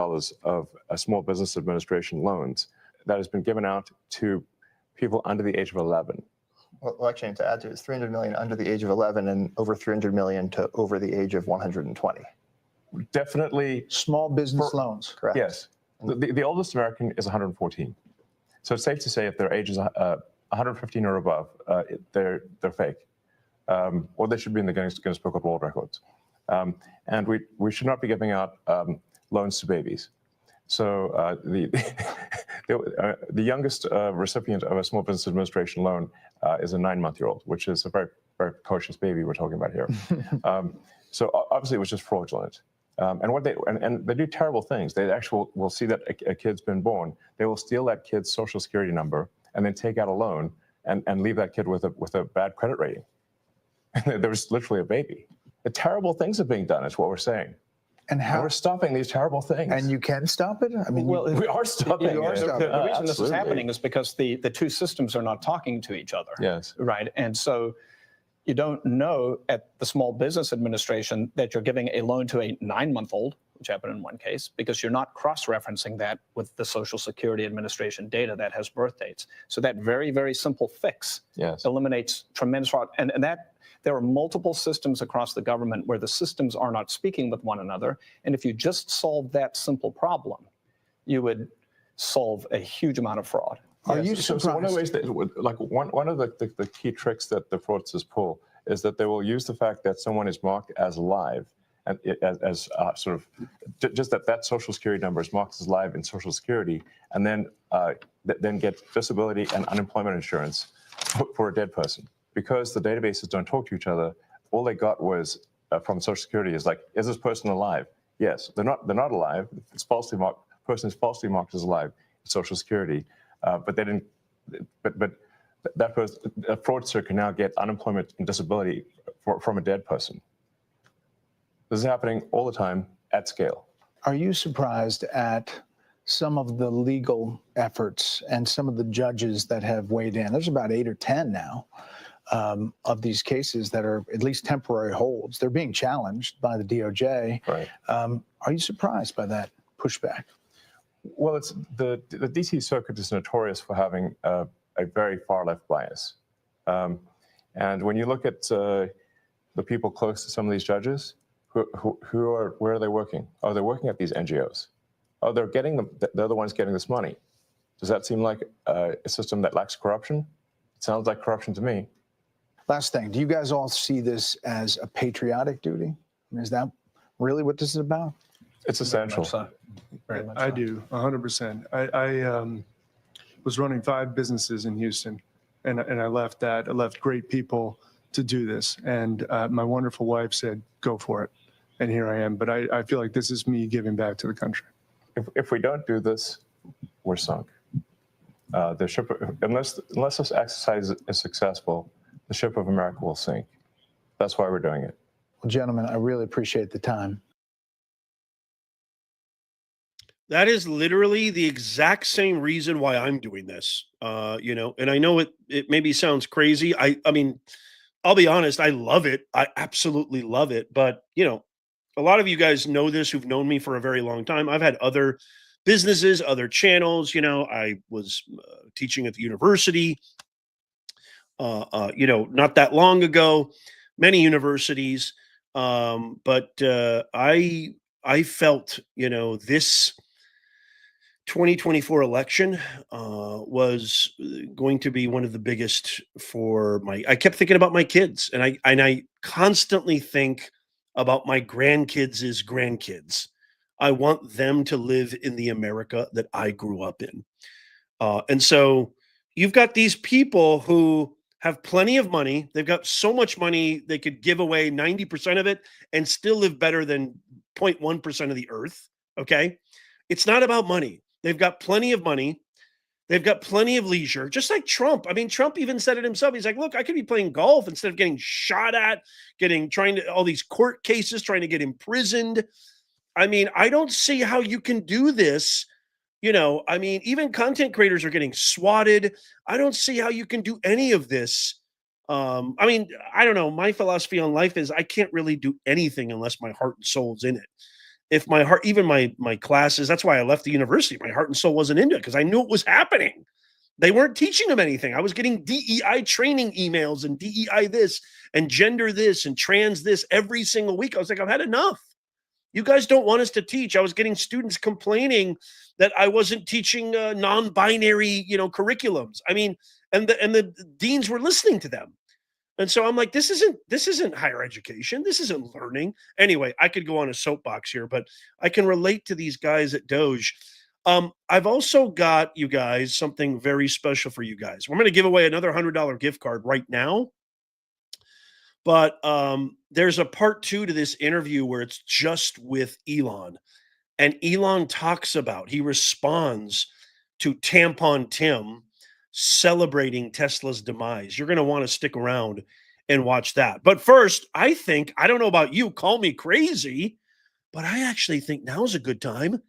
of small business administration loans that has been given out to people under the age of 11. Well, actually, to add to it, it's 300 million under the age of 11 and over 300 million to over the age of 120. Definitely small business loans. Correct. Yes. The oldest American is 114. So it's safe to say if their age is 115 or above, they're fake. Or they should be in the Guinness Book of World Records. And we should not be giving out loans to babies. So the youngest recipient of a small business administration loan is a 9-month-old, which is a very, very precocious baby we're talking about here. So obviously it was just fraudulent. And they do terrible things. They actually will see that a kid's been born. They will steal that kid's social security number and then take out a loan and leave that kid with a bad credit rating. There was literally a baby. The terrible things are being done is what we're saying. And how we're stopping these terrible things. And you can stop it? I mean, well, we are stopping it. The reason this is happening is because the two systems are not talking to each other. Yes. Right. And so you don't know at the Small Business Administration that you're giving a loan to a 9-month-old, which happened in one case, because you're not cross-referencing that with the Social Security Administration data that has birth dates. So that very, very simple fix eliminates tremendous fraud. And that there are multiple systems across the government where the systems are not speaking with one another. And if you just solve that simple problem, you would solve a huge amount of fraud. Are you surprised? So one of the ways that, like one of the key tricks that the fraudsters pull is that they will use the fact that someone is marked as live and as sort of just that social security number is marked as live in Social Security, and then get disability and unemployment insurance for a dead person. Because the databases don't talk to each other, all they got was from Social Security is like, is this person alive? Yes, they're not alive. It's falsely marked. Person is falsely marked as alive in Social Security. But they didn't. But that person, a fraudster can now get unemployment and disability from a dead person. This is happening all the time at scale. Are you surprised at some of the legal efforts and some of the judges that have weighed in? There's about 8 or 10 now of these cases that are at least temporary holds. They're being challenged by the DOJ. Right. Are you surprised by that pushback? Well, it's the DC Circuit is notorious for having a very far left bias, and when you look at the people close to some of these judges, where are they working? Oh, they're working at these NGOs. Oh, they're the ones getting this money. Does that seem like a system that lacks corruption? It sounds like corruption to me. Last thing, do you guys all see this as a patriotic duty? I mean, is that really what this is about? It's essential. Very much I so. do, 100%. I was running 5 businesses in Houston, and I left that. I left great people to do this, and my wonderful wife said, "Go for it," and here I am. But I feel like this is me giving back to the country. If we don't do this, we're sunk. The ship, unless this exercise is successful, the ship of America will sink. That's why we're doing it. Well, gentlemen, I really appreciate the time. That is literally the exact same reason why I'm doing this. And I know it maybe sounds crazy. I mean, I'll be honest, I love it. I absolutely love it. But, a lot of you guys know this who've known me for a very long time. I've had other businesses, other channels. I was teaching at the university, not that long ago, many universities. But I felt, this 2024 election was going to be one of the biggest for I kept thinking about my kids, and I constantly think about my grandkids' grandkids. I want them to live in the America that I grew up in. And so you've got these people who have plenty of money. They've got so much money, they could give away 90% of it and still live better than 0.1% of the earth. Okay. It's not about money. They've got plenty of money. They've got plenty of leisure, just like Trump. I mean, Trump even said it himself. He's like, look, I could be playing golf instead of getting shot at, all these court cases, trying to get imprisoned. I mean, I don't see how you can do this. I mean, even content creators are getting swatted. I don't see how you can do any of this. I mean, I don't know. My philosophy on life is I can't really do anything unless my heart and soul's in it. If my heart, even my classes, that's why I left the university. My heart and soul wasn't into it because I knew it was happening. They weren't teaching them anything. I was getting DEI training emails and DEI this and gender this and trans this every single week. I was like, I've had enough. You guys don't want us to teach. I was getting students complaining that I wasn't teaching non-binary, curriculums. I mean, and the deans were listening to them. And so I'm like, this isn't higher education. This isn't learning. Anyway, I could go on a soapbox here, but I can relate to these guys at Doge. I've also got, you guys, something very special for you guys. We're going to give away another $100 gift card right now. But there's a part 2 to this interview where it's just with Elon. And Elon he responds to Tampon Tim celebrating Tesla's demise. You're going to want to stick around and watch that. But first, I don't know about you, call me crazy, but I actually think now's a good time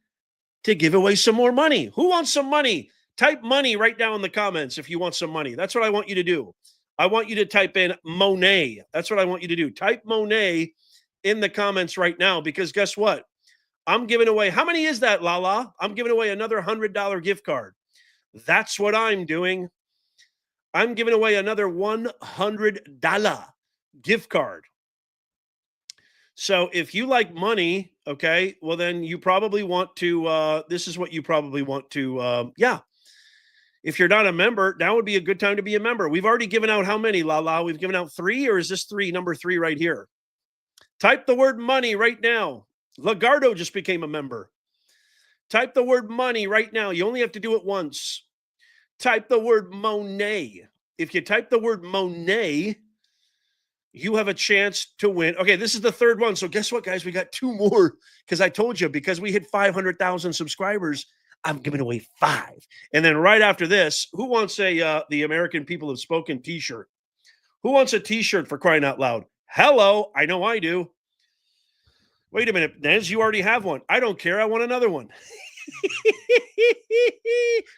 to give away some more money. Who wants some money? Type money right down in the comments if you want some money. That's what I want you to do. I want you to type in Monet. That's what I want you to do. Type Monet in the comments right now, because guess what? I'm giving away, how many is that, Lala? I'm giving away another $100 gift card. That's what I'm doing. I'm giving away another $100 gift card. So if you like money, okay, well then you probably want to, this is what you probably want to, If you're not a member, now would be a good time to be a member. We've already given out how many, Lala? We've given out 3, or is this 3, number 3 right here? Type the word money right now. Lagardo just became a member. Type the word money right now. You only have to do it once. Type the word Monet. If you type the word Monet, you have a chance to win. Okay, this is the 3rd one. So guess what, guys? We got 2 more, because I told you, because we hit 500,000 subscribers, I'm giving away 5. And then right after this, who wants a the American People Have Spoken t-shirt? Who wants a t-shirt, for crying out loud? Hello, I know I do. Wait a minute, Nez, you already have one. I don't care. I want another one.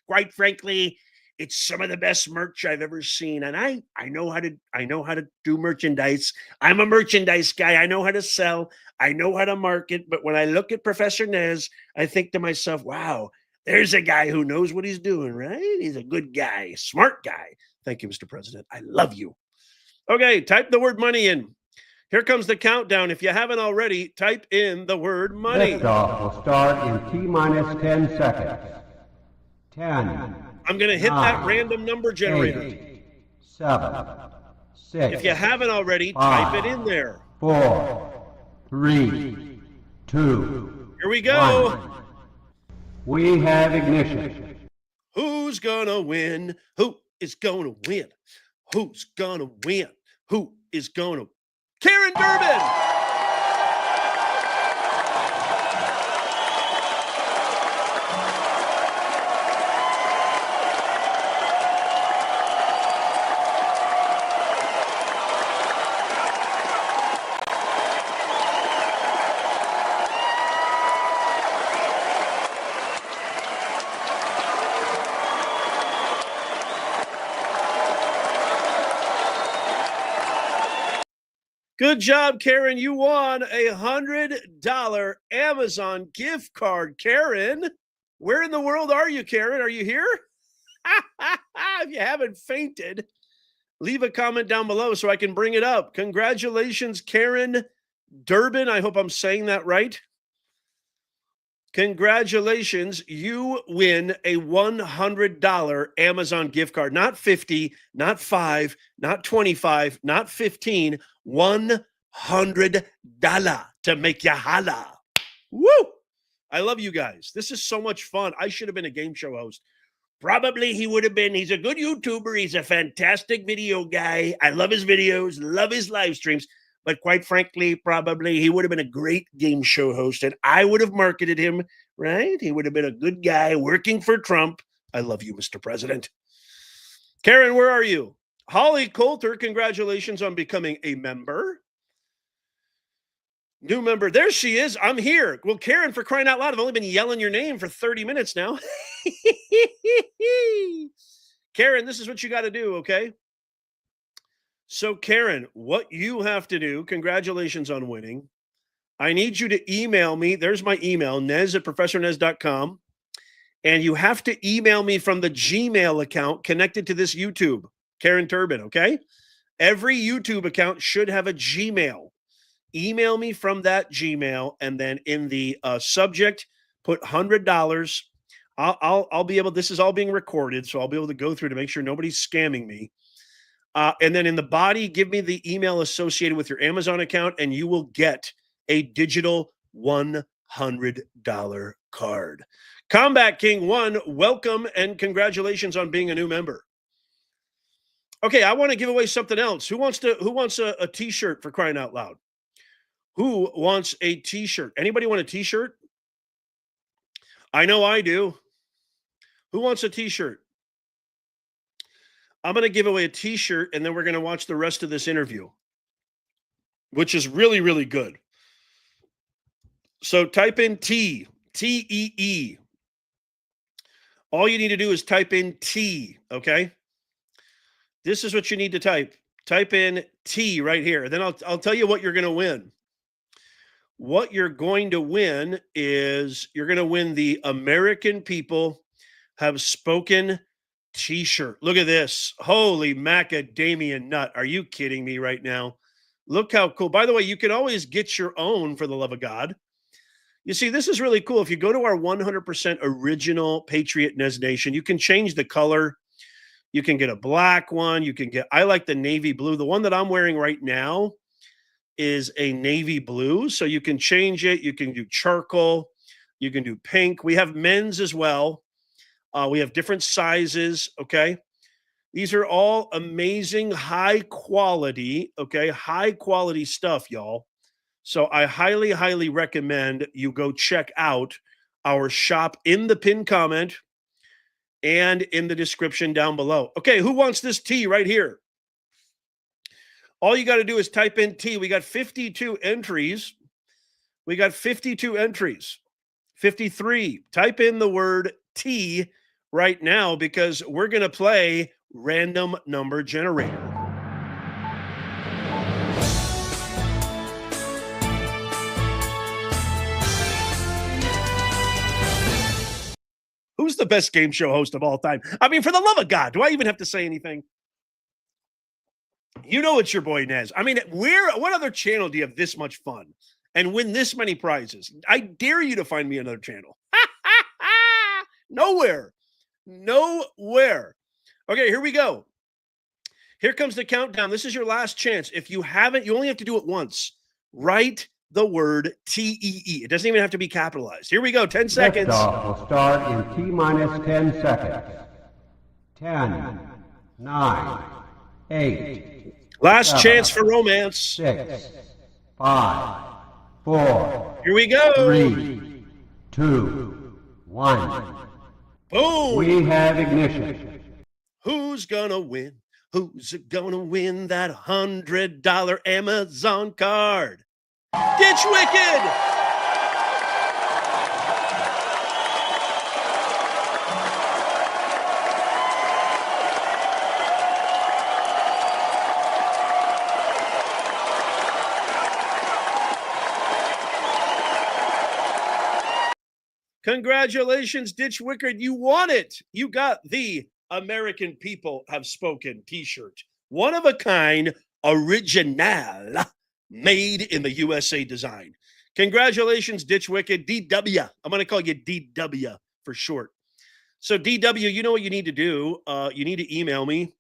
Quite frankly, it's some of the best merch I've ever seen, and I know how to do merchandise. I'm a merchandise guy. I know how to sell. I know how to market. But when I look at Professor Nez, I think to myself, wow, there's a guy who knows what he's doing, right? He's a good guy, smart guy. Thank you, Mr. President. I love you. Okay, type the word money in. Here comes the countdown. If you haven't already, type in the word money. Liftoff will start in T-minus 10 seconds. 10. I'm going to hit that random number generator. 8, 7, 6. If you haven't already, 5, type it in there. 4, 3, 2. Here we go. 1. We have ignition. Who's gonna win? Who is gonna win? Who's gonna win? Who is gonna? Karen Durbin! Good job, Karen. You won a $100 Amazon gift card. Karen, where in the world are you, Karen? Are you here? If you haven't fainted, leave a comment down below so I can bring it up. Congratulations, Karen Durbin. I hope I'm saying that right. Congratulations. You win a $100 Amazon gift card. Not 50, not 5, not 25, not 15, $100 to make you holla. Woo! I love you guys. This is so much fun. I should have been a game show host. probably he would have been. He's a good YouTuber. He's a fantastic video guy. I love his videos, love his live streams. But quite frankly, probably he would have been a great game show host, and I would have marketed him, right? He would have been a good guy working for Trump. I love you, Mr. President. Karen, where are you? Holly Coulter, congratulations on becoming a member. New member. There she is. I'm here. Well, Karen, for crying out loud, I've only been yelling your name for 30 minutes now. Karen, this is what you got to do, okay? So, Karen, what you have to do, congratulations on winning. I need you to email me. There's my email, nez@professornez.com. And you have to email me from the Gmail account connected to this YouTube, Karen Turbin, okay? Every YouTube account should have a Gmail. Email me from that Gmail, and then in the subject, put $100. I'll be able, this is all being recorded, so I'll be able to go through to make sure nobody's scamming me. And then in the body, give me the email associated with your Amazon account, and you will get a digital $100 card. Combat King 1, welcome and congratulations on being a new member. Okay, I want to give away something else. Who wants a t-shirt, for crying out loud? Who wants a t-shirt? Anybody want a t-shirt? I know I do. Who wants a t-shirt? I'm going to give away a t-shirt, and then we're going to watch the rest of this interview, which is really, really good. So type in T, T-E-E. All you need to do is type in T, okay? This is what you need to type. Type in T right here. Then I'll tell you what you're going to win. What you're going to win is you're going to win the American People Have Spoken t-shirt. Look at this. Holy macadamia nut. Are you kidding me right now? Look how cool. By the way, you can always get your own, for the love of God. You see, this is really cool. If you go to our 100% original Patriot Nez Nation, you can change the color. You can get a black one. You can get, I like the navy blue. The one that I'm wearing right now is a navy blue. So you can change it. You can do charcoal. You can do pink. We have men's as well. We have different sizes. Okay. These are all amazing, high quality. Okay. High quality stuff, y'all. So I highly, highly recommend you go check out our shop in the pinned comment and in the description down below. Okay, who wants this tea right here? All you got to do is type in tea. We got 52 entries. We got 52 entries. 53. Type in the word tea right now because we're going to play random number generator. Who's the best game show host of all time? I mean, for the love of God, do I even have to say anything? You know it's your boy Nez. I mean, what other channel do you have this much fun and win this many prizes? I dare you to find me another channel. Nowhere. Nowhere. Okay, here we go. Here comes the countdown. This is your last chance. If you haven't, you only have to do it once. Write the word T-E-E. It doesn't even have to be capitalized. Here we go. 10 seconds. Liftoff will start in T-minus 10 seconds. 10, 9, 8. Last 7, chance for romance. 6, 5, 4. Here we go. 3, 2, 1. Boom. We have ignition. Who's gonna win? Who's gonna win that $100 Amazon card? Ditch Wicked! Congratulations, Ditch Wicked. You won it. You got the American People Have Spoken t-shirt. One of a kind, original, made in the USA design. Congratulations, Ditch Wicked. DW. I'm going to call you DW for short. So DW, you know what you need to do. You need to email me.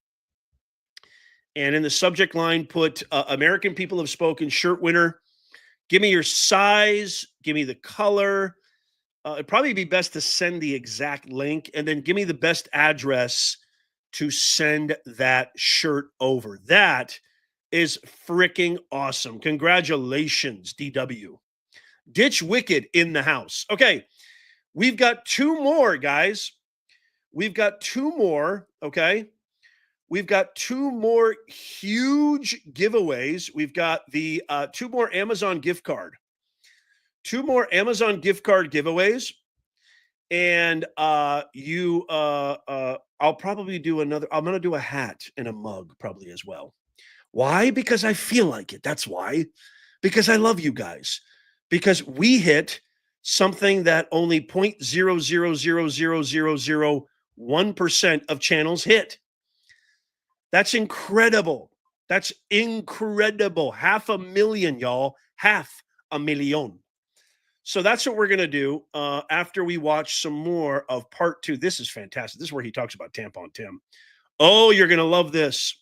And in the subject line, put American People Have Spoken shirt winner. Give me your size. Give me the color. it'd probably be best to send the exact link and then give me the best address to send that shirt over. That is freaking awesome. Congratulations, DW. Ditch Wicked in the house. Okay, we've got 2 more, guys. We've got 2 more, okay? We've got 2 more huge giveaways. We've got the 2 more Amazon gift card. 2 more Amazon gift card giveaways. And I'll probably do another. I'm going to do a hat and a mug probably as well. Why? Because I feel like it. That's why. Because I love you guys. Because we hit something that only 0.0000001% of channels hit. That's incredible. That's incredible. 500,000, y'all. 500,000. So that's what we're going to do after we watch some more of part 2. This is fantastic. This is where he talks about Tampon Tim. Oh, you're going to love this.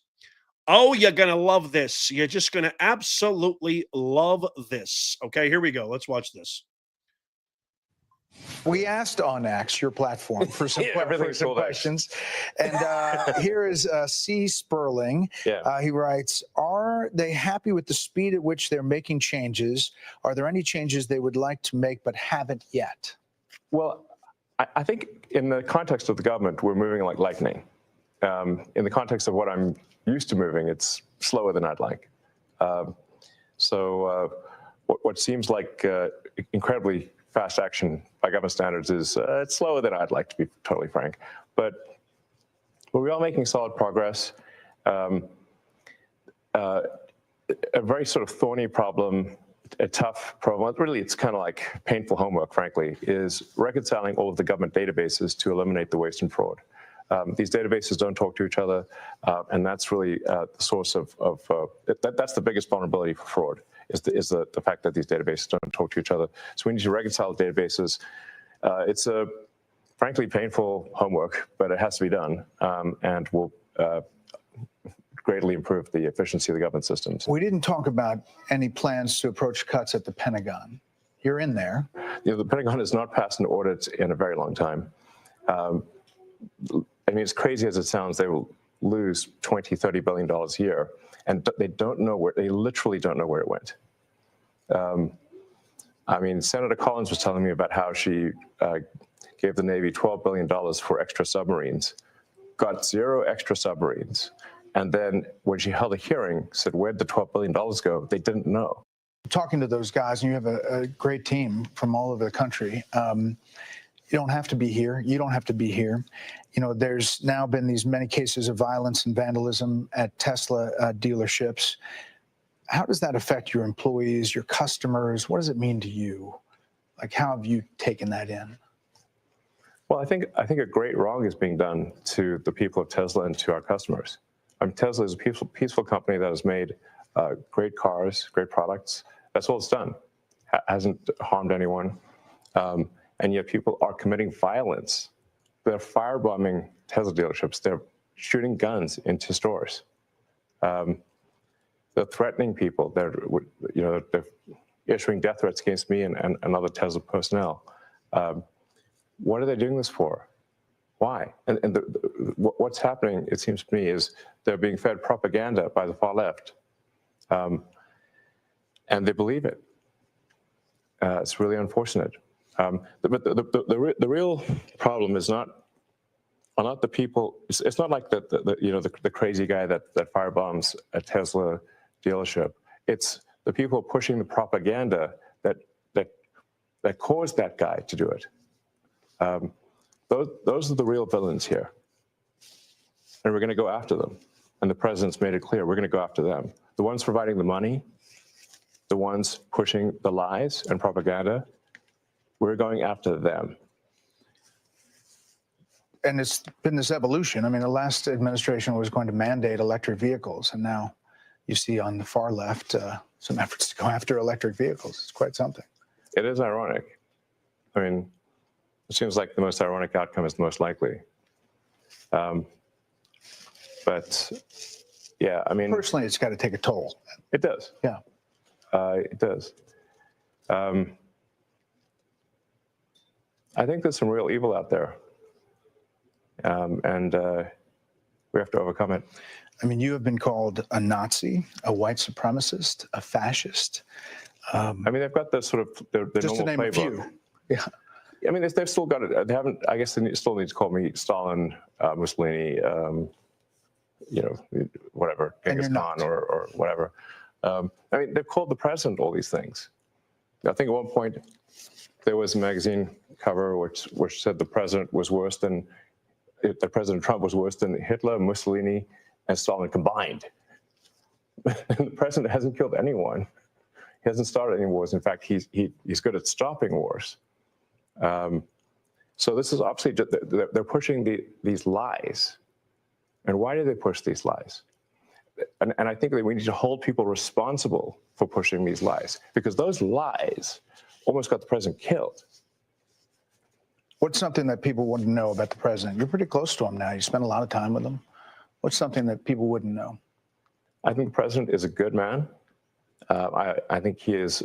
Oh, you're going to love this. You're just going to absolutely love this. Okay, here we go. Let's watch this. We asked OnX, your platform, for some, questions. And here is C. Sperling. He writes, are they happy with the speed at which they're making changes? Are there any changes they would like to make but haven't yet? Well, I think in the context of the government, we're moving like lightning. In the context of what I'm used to moving, it's slower than I'd like. What seems like incredibly fast action by government standards is it's slower than I'd like, to be totally frank. But we're all making solid progress. A very sort of thorny problem, a tough problem, really it's kind of like painful homework, frankly, is reconciling all of the government databases to eliminate the waste and fraud. These databases don't talk to each other, and that's really the source of that's the biggest vulnerability for fraud, is the fact that these databases don't talk to each other. So we need to reconcile the databases. It's a frankly painful homework, but it has to be done, and will greatly improve the efficiency of the government systems. We didn't talk about any plans to approach cuts at the Pentagon. You're in there. The Pentagon has not passed an audit in a very long time. I mean, as crazy as it sounds, they will lose $20, $30 billion a year, and they don't know where, they literally don't know where it went. I mean, Senator Collins was telling me about how she gave the Navy $12 billion for extra submarines, got 0 extra submarines, and then when she held a hearing, said, where'd the $12 billion go? They didn't know. Talking to those guys, and you have a great team from all over the country. You don't have to be here. You don't have to be here. You know, there's now been these many cases of violence and vandalism at Tesla dealerships. How does that affect your employees, your customers? What does it mean to you? Like, how have you taken that in? Well, I think a great wrong is being done to the people of Tesla and to our customers. I mean, Tesla is a peaceful company that has made great cars, great products. That's all it's done. Hasn't harmed anyone. And yet people are committing violence. They're firebombing Tesla dealerships. They're shooting guns into stores. They're threatening people. They're issuing death threats against me and other Tesla personnel. What are they doing this for? Why? And what's happening, it seems to me, is they're being fed propaganda by the far left. And they believe it. It's really unfortunate. But the real problem is not the people. It's not like the crazy guy that firebombs a Tesla dealership. It's the people pushing the propaganda that caused that guy to do it. Those are the real villains here, and we're going to go after them. And the president's made it clear we're going to go after them. The ones providing the money, the ones pushing the lies and propaganda. We're going after them. And it's been this evolution. I mean, the last administration was going to mandate electric vehicles, and now you see on the far left some efforts to go after electric vehicles. It's quite something. It is ironic. I mean, it seems like the most ironic outcome is the most likely. But yeah, I mean, personally, it's got to take a toll. It does. Yeah. It does. I think there's some real evil out there, and we have to overcome it. I mean, you have been called a Nazi, a white supremacist, a fascist. I mean, they've got the sort of their Just to normal name a playbook. few. Yeah. I mean, they've still got it. They haven't. I guess they still need to call me Stalin, Mussolini, you know, whatever, Genghis Khan or whatever. I mean, they've called the president all these things. I think at one point there was a magazine cover which said the president was worse than President Trump was worse than Hitler, Mussolini, and Stalin combined. And the president hasn't killed anyone. He hasn't started any wars. In fact, he's good at stopping wars. So this is obviously they're pushing these lies. And why do they push these lies? And I think that we need to hold people responsible for pushing these lies, because those lies almost got the president killed. What's something that people wouldn't know about the president? You're pretty close to him now. You spend a lot of time with him. What's something that people wouldn't know? I think the president is a good man. I think he is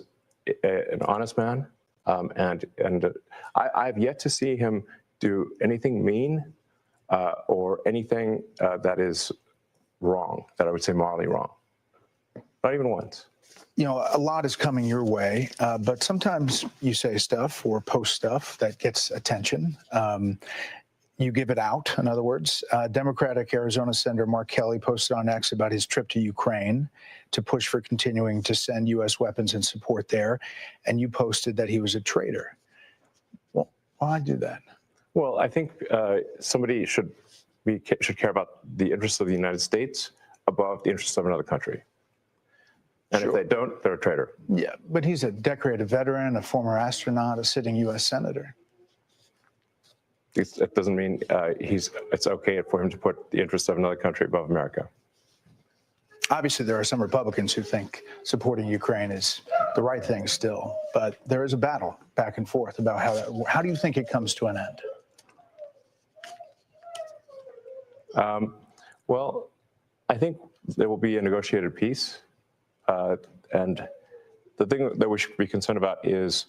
an honest man. And I've yet to see him do anything mean or anything that is wrong, that I would say morally wrong. Not even once. You know, a lot is coming your way, but sometimes you say stuff or post stuff that gets attention. You give it out, in other words. Democratic Arizona Senator Mark Kelly posted on X about his trip to Ukraine to push for continuing to send U.S. weapons and support there, and you posted that he was a traitor. Well, why do that? Well, I think somebody should care about the interests of the United States above the interests of another country. And if they don't, they're a traitor. Yeah, but he's a decorated veteran, a former astronaut, a sitting U.S. senator. It doesn't mean it's okay for him to put the interests of another country above America. Obviously, there are some Republicans who think supporting Ukraine is the right thing still, but there is a battle back and forth about how do you think it comes to an end? Well, I think there will be a negotiated peace. And the thing that we should be concerned about is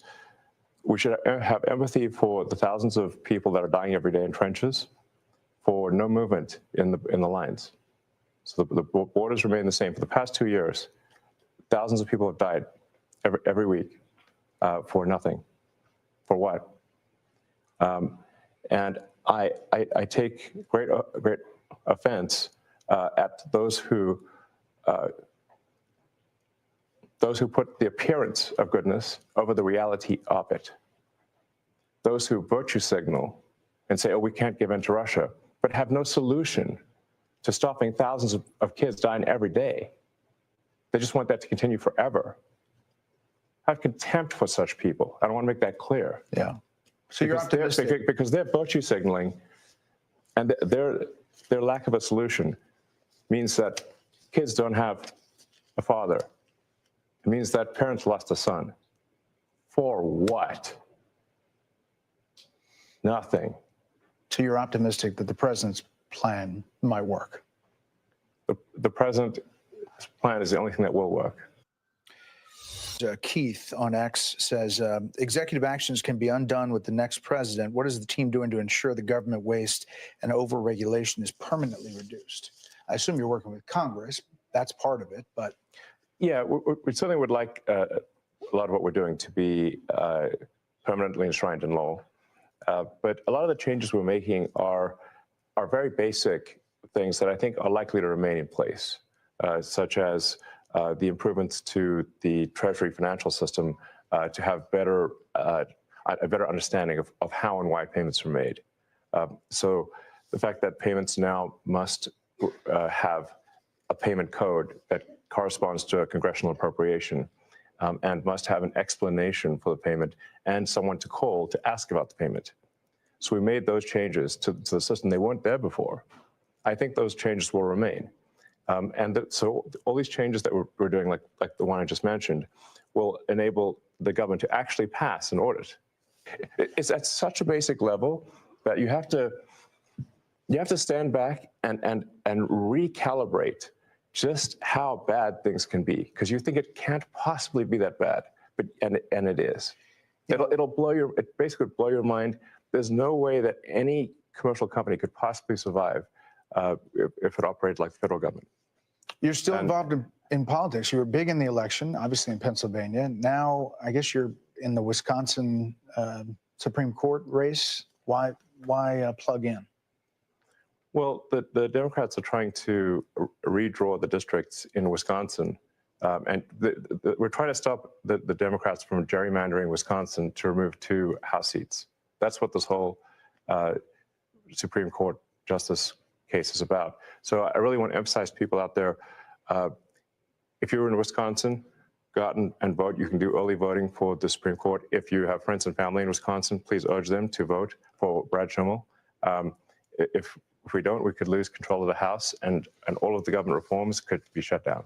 we should have empathy for the thousands of people that are dying every day in trenches, for no movement in the lines. So the borders remain the same. For the past 2 years, thousands of people have died every week for nothing. For what? And I take great offense at those who put the appearance of goodness over the reality of it. Those who virtue signal and say, oh, we can't give in to Russia, but have no solution to stopping thousands of kids dying every day. They just want that to continue forever. I have contempt for such people. I don't want to make that clear. Yeah. So you're optimistic. Because they're virtue signaling, and their lack of a solution means that kids don't have a father. It means that parents lost a son. For what? Nothing. So you're optimistic that the president's plan might work? The president's plan is the only thing that will work. Keith on X says, executive actions can be undone with the next president. What is the team doing to ensure the government waste and over-regulation is permanently reduced? I assume you're working with Congress. That's part of it, but... Yeah, we certainly would like a lot of what we're doing to be permanently enshrined in law. But a lot of the changes we're making are very basic things that I think are likely to remain in place, such as the improvements to the Treasury financial system to have a better understanding of how and why payments are made. So the fact that payments now must have a payment code that corresponds to a congressional appropriation and must have an explanation for the payment and someone to call to ask about the payment. So we made those changes to the system. They weren't there before. I think those changes will remain. So all these changes that we're doing, like the one I just mentioned, will enable the government to actually pass an audit. It's at such a basic level that you have to stand back and recalibrate just how bad things can be, because you think it can't possibly be that bad, and it is. It'll basically blow your mind there's no way that any commercial company could possibly survive if it operated like the federal government. You're still involved in politics. You were big in the election, obviously in Pennsylvania. Now, I guess you're in the Wisconsin Supreme Court race. Why plug in? Well, the Democrats are trying to redraw the districts in Wisconsin. And we're trying to stop the Democrats from gerrymandering Wisconsin to remove 2 House seats. That's what this whole Supreme Court justice case is about. So I really want to emphasize to people out there, if you're in Wisconsin, go out and vote. You can do early voting for the Supreme Court. If you have friends and family in Wisconsin, please urge them to vote for Brad Schimmel. If we don't, we could lose control of the House, and all of the government reforms could be shut down.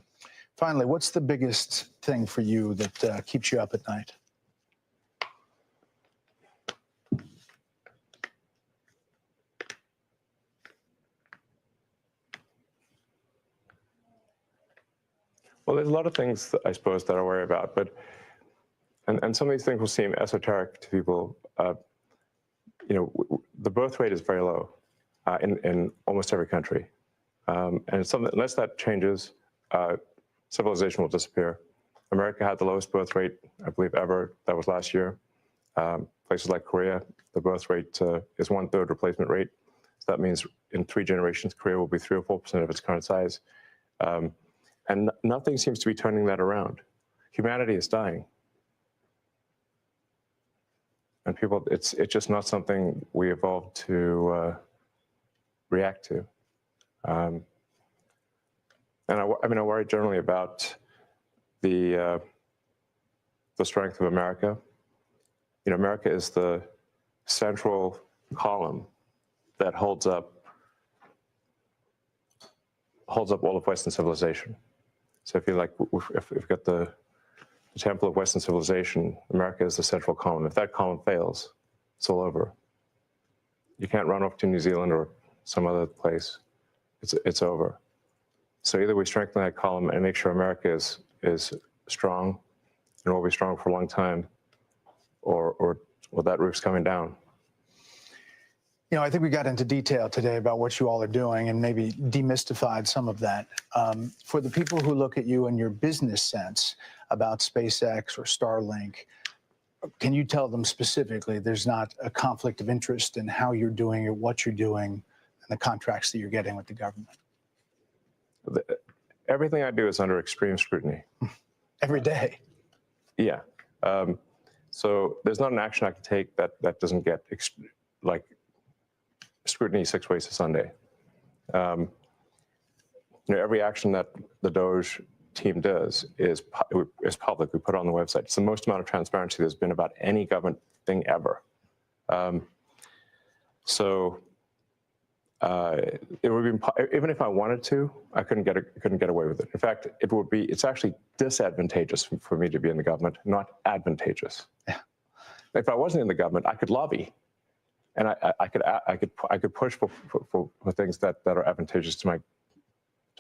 Finally, what's the biggest thing for you that keeps you up at night? Well, there's a lot of things that I suppose that I worry about, but and some of these things will seem esoteric to people. You know, the birth rate is very low in almost every country, and unless that changes, civilization will disappear. America had the lowest birth rate, I believe, ever. That was last year. Places like Korea, the birth rate is 1/3 replacement rate. So that means in 3 generations, Korea will be 3 or 4% of its current size. And nothing seems to be turning that around. Humanity is dying. And people, it's just not something we evolved to react to. And I mean, I worry generally about the strength of America. You know, America is the central column that holds up all of Western civilization. So if you like, if we've got the temple of Western civilization, America is the central column. If that column fails, it's all over. You can't run off to New Zealand or some other place. It's over. So either we strengthen that column and make sure America is strong and will be strong for a long time, or that roof's coming down. You know, I think we got into detail today about what you all are doing and maybe demystified some of that. For the people who look at you in your business sense about SpaceX or Starlink, can you tell them specifically there's not a conflict of interest in how you're doing it, what you're doing, and the contracts that you're getting with the government? Everything I do is under extreme scrutiny. Every day? Yeah. So there's not an action I can take that doesn't get scrutiny 6 ways to Sunday. You know, every action that the Doge team does is public. We put it on the website. It's the most amount of transparency there's been about any government thing ever. It would be, even if I wanted to, I couldn't get away with it. In fact, it's actually disadvantageous for me to be in the government, not advantageous. Yeah. If I wasn't in the government, I could lobby. And I could push for things that are advantageous to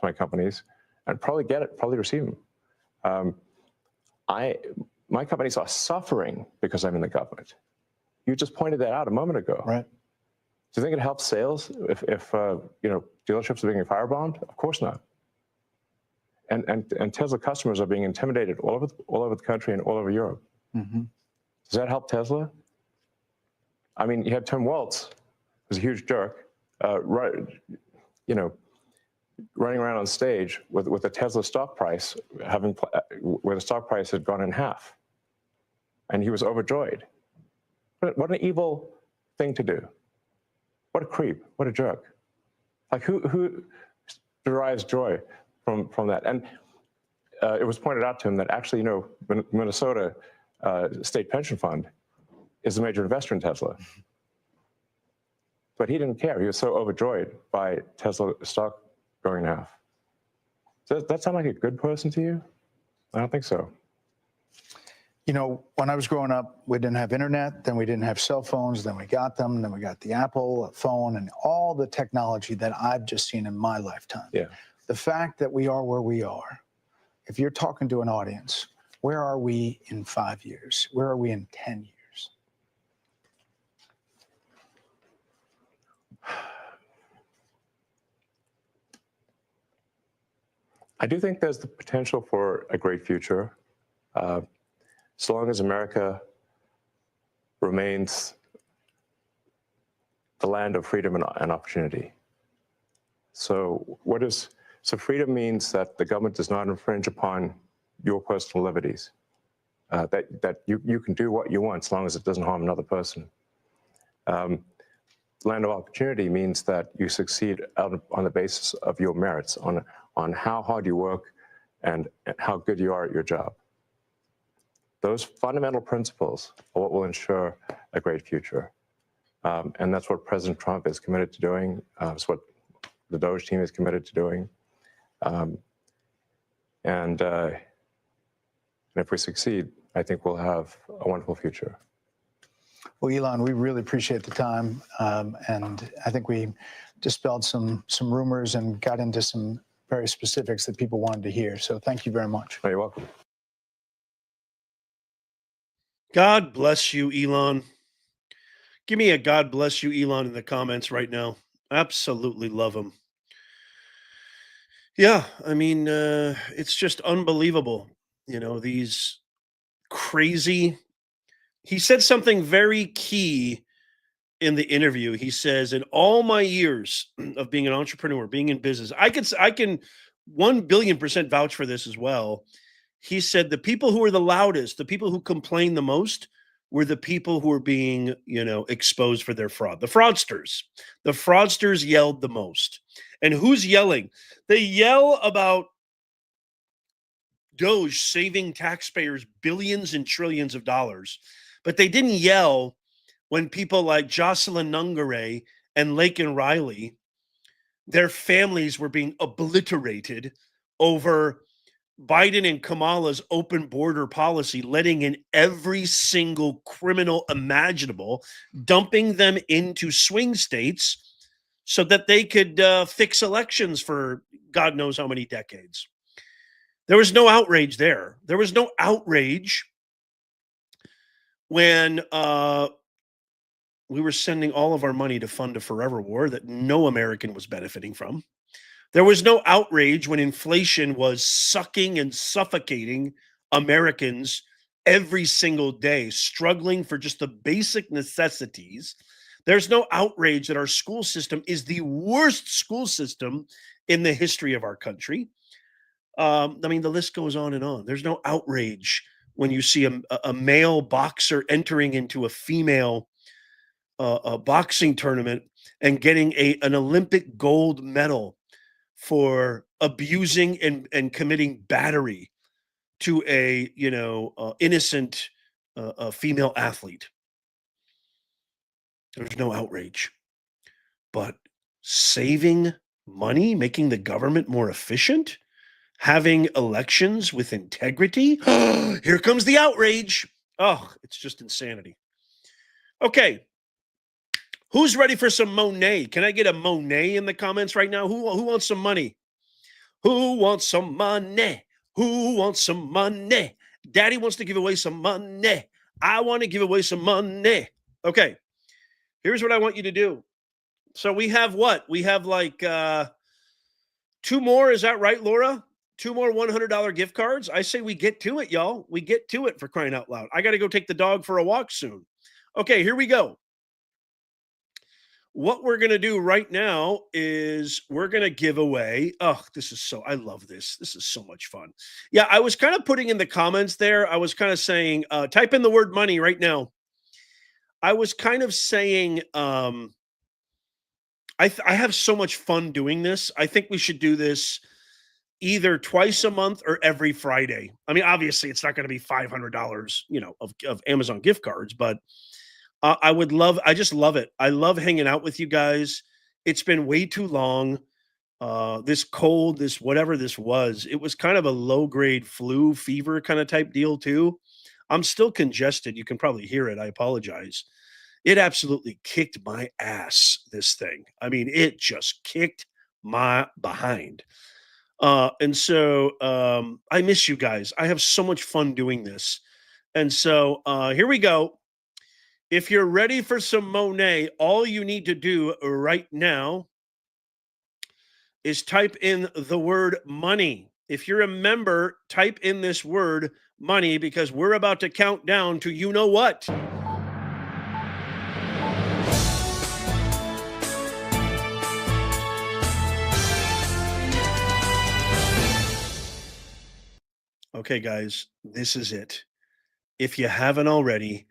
my companies, and probably receive them. My companies are suffering because I'm in the government. You just pointed that out a moment ago. Right. Do you think it helps sales if you know, dealerships are being firebombed? Of course not. And Tesla customers are being intimidated all over the country and all over Europe. Mm-hmm. Does that help Tesla? I mean, you had Tim Waltz, who's a huge jerk, you know, running around on stage with a Tesla stock price where the stock price had gone in half, and he was overjoyed. What an evil thing to do! What a creep! What a jerk! Like who derives joy from that? And it was pointed out to him that actually, you know, Minnesota State Pension Fund is a major investor in Tesla. But he didn't care. He was so overjoyed by Tesla stock going in half. Does that sound like a good person to you? I don't think so. You know, when I was growing up, we didn't have internet, then we didn't have cell phones, then we got them, then we got the Apple phone and all the technology that I've just seen in my lifetime. Yeah. The fact that we are where we are, if you're talking to an audience, where are we in 5 years? Where are we in 10 years? I do think there's the potential for a great future, so long as America remains the land of freedom and opportunity. So freedom means that the government does not infringe upon your personal liberties, that you can do what you want as long as it doesn't harm another person. Land of opportunity means that you succeed on the basis of your merits, on how hard you work and how good you are at your job. Those fundamental principles are what will ensure a great future. And that's what President Trump is committed to doing. It's what the Doge team is committed to doing. And if we succeed, I think we'll have a wonderful future. Well, Elon, we really appreciate the time. And I think we dispelled some rumors and got into some very specifics that people wanted to hear. So thank you very much. Oh, you're welcome. God bless you, Elon. Give me a God bless you, Elon, in the comments right now. Absolutely love him. Yeah, I mean, it's just unbelievable. You know, these crazy. He said something very key in the interview. He says, in all my years of being an entrepreneur, being in business, I can 1,000,000,000% vouch for this as well. He said the people who were the loudest, the people who complained the most, were the people who were being, exposed for their fraud. The fraudsters. The fraudsters yelled the most. And who's yelling? They yell about Doge saving taxpayers billions and trillions of dollars. But they didn't yell when people like Jocelyn Nungare and Laken Riley, their families were being obliterated over Biden and Kamala's open border policy, letting in every single criminal imaginable, dumping them into swing states so that they could fix elections for God knows how many decades. There was no outrage there. There was no outrage when we were sending all of our money to fund a forever war that no American was benefiting from. There was no outrage when inflation was sucking and suffocating Americans every single day, struggling for just the basic necessities. There's no outrage that our school system is the worst school system in the history of our country. I mean, the list goes on and on. There's no outrage when you see a male boxer entering into a female boxing tournament and getting an Olympic gold medal for abusing and committing battery to a innocent female athlete. There's no outrage. But saving money, making the government more efficient, having elections with integrity, here comes the outrage. Oh, it's just insanity. Okay. Who's ready for some Monet? Can I get a Monet in the comments right now? Who wants some money? Who wants some money? Who wants some money? Daddy wants to give away some money. I want to give away some money. Okay. Here's what I want you to do. So we have what? We have like 2 more. Is that right, Laura? 2 more $100 gift cards. I say we get to it, y'all. We get to it, for crying out loud. I got to go take the dog for a walk soon. Okay, here we go. What we're going to do right now is we're going to give away. Oh, I love this. This is so much fun. Yeah, I was kind of putting in the comments there. I was kind of saying, type in the word money right now. I was kind of saying, I have so much fun doing this. I think we should do this either twice a month or every Friday. I mean, obviously it's not going to be $500, of Amazon gift cards, but I just love it. I love hanging out with you guys. It's been way too long. This cold, this whatever this was, it was kind of a low grade flu fever kind of type deal too. I'm still congested. You can probably hear it. I apologize. It absolutely kicked my ass, this thing. I mean, it just kicked my behind. And so I miss you guys. I have so much fun doing this. And so here we go. If you're ready for some Monet, all you need to do right now is type in the word money If you're a member, type in this word money because we're about to count down to you know what. Okay, guys, this is it. If you haven't already,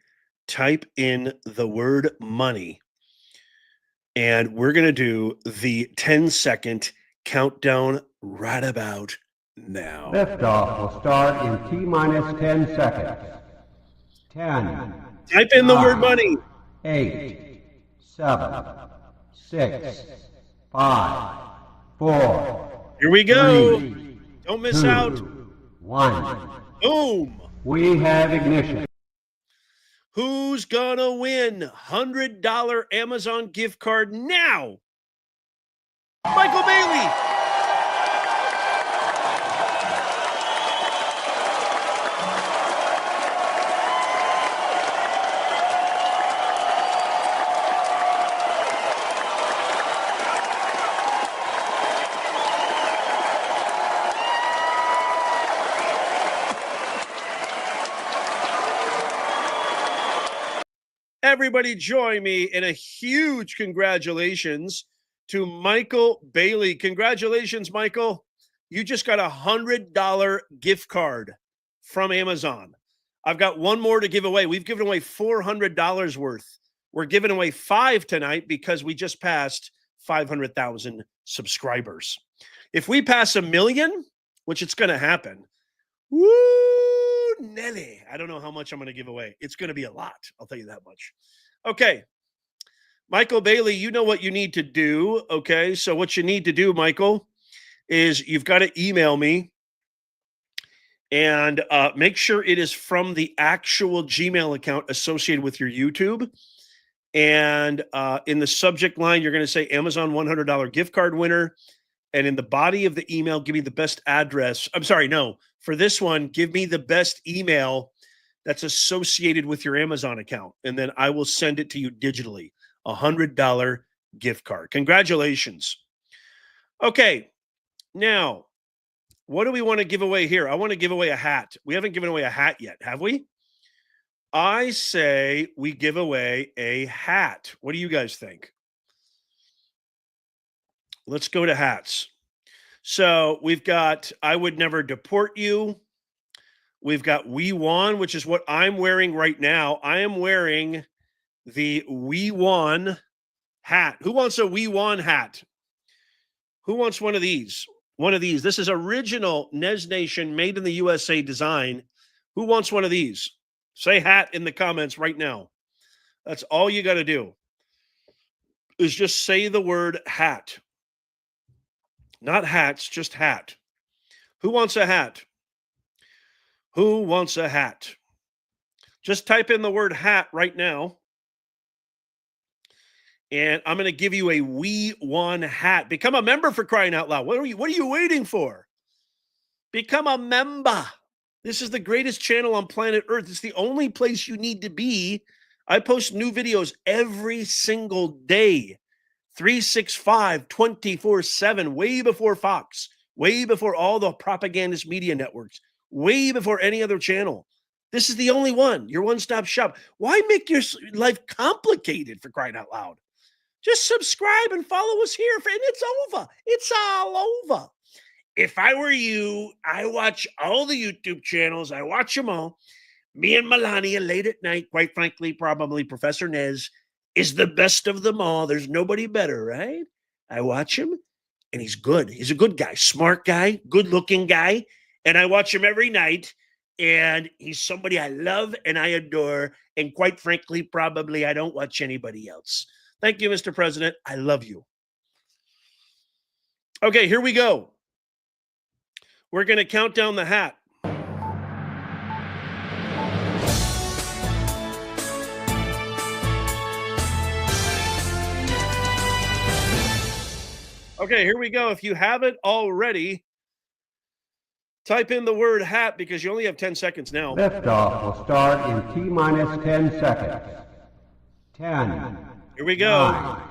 type in the word money. And we're going to do the 10-second countdown right about now. Liftoff will start in T-minus 10 seconds. 10. Type in the word money. 8, 7, 6, 5, 4. Here we go. 3, Don't miss 2, out. 1. Boom. We have ignition. Who's gonna win $100 Amazon gift card now? Michael Bailey. Everybody join me in a huge congratulations to Michael Bailey. Congratulations, Michael. You just got $100 gift card from Amazon. I've got one more to give away. We've given away $400 worth. We're giving away 5 tonight because we just passed 500,000 subscribers. If we pass 1 million, which it's going to happen, woo, Nelly. I don't know how much I'm going to give away. It's going to be a lot. I'll tell you that much. Okay. Michael Bailey, you know what you need to do. Okay. So what you need to do, Michael, is you've got to email me and make sure it is from the actual Gmail account associated with your YouTube. And in the subject line, you're going to say Amazon $100 gift card winner. And in the body of the email, give me the best address. I'm sorry, no. For this one, give me the best email that's associated with your Amazon account. And then I will send it to you digitally. $100 gift card. Congratulations. Okay. Now, what do we want to give away here? I want to give away a hat. We haven't given away a hat yet, have we? I say we give away a hat. What do you guys think? Let's go to hats. So we've got I Would Never Deport You. We've got We Won, which is what I'm wearing right now. I am wearing the We Won hat. Who wants a We Won hat? Who wants one of these? One of these. This is original Nez Nation, made in the USA design. Who wants one of these? Say hat in the comments right now. That's all you got to do is just say the word hat. Not hats, just hat. Who wants a hat? Who wants a hat? Just type in the word hat right now. And I'm going to give you a We Won hat. Become a member, for crying out loud. What are you waiting for? Become a member. This is the greatest channel on planet Earth. It's the only place you need to be. I post new videos every single day. 365, 24/7, way before Fox, way before all the propagandist media networks, way before any other channel. This is the only one, your one-stop shop. Why make your life complicated, for crying out loud? Just subscribe and follow us here, and it's over. It's all over. If I were you, I watch all the YouTube channels. I watch them all. Me and Melania late at night, quite frankly, probably Professor Nez is the best of them all. There's nobody better, right? I watch him, and he's good. He's a good guy, smart guy, good-looking guy, and I watch him every night, and he's somebody I love and I adore, and quite frankly, probably I don't watch anybody else. Thank you, Mr. President. I love you. Okay, here we go. We're going to count down the hat. Okay, here we go. If you haven't already, type in the word hat because you only have 10 seconds now. Liftoff will start in T-minus 10 seconds. 10. Here we go. 9,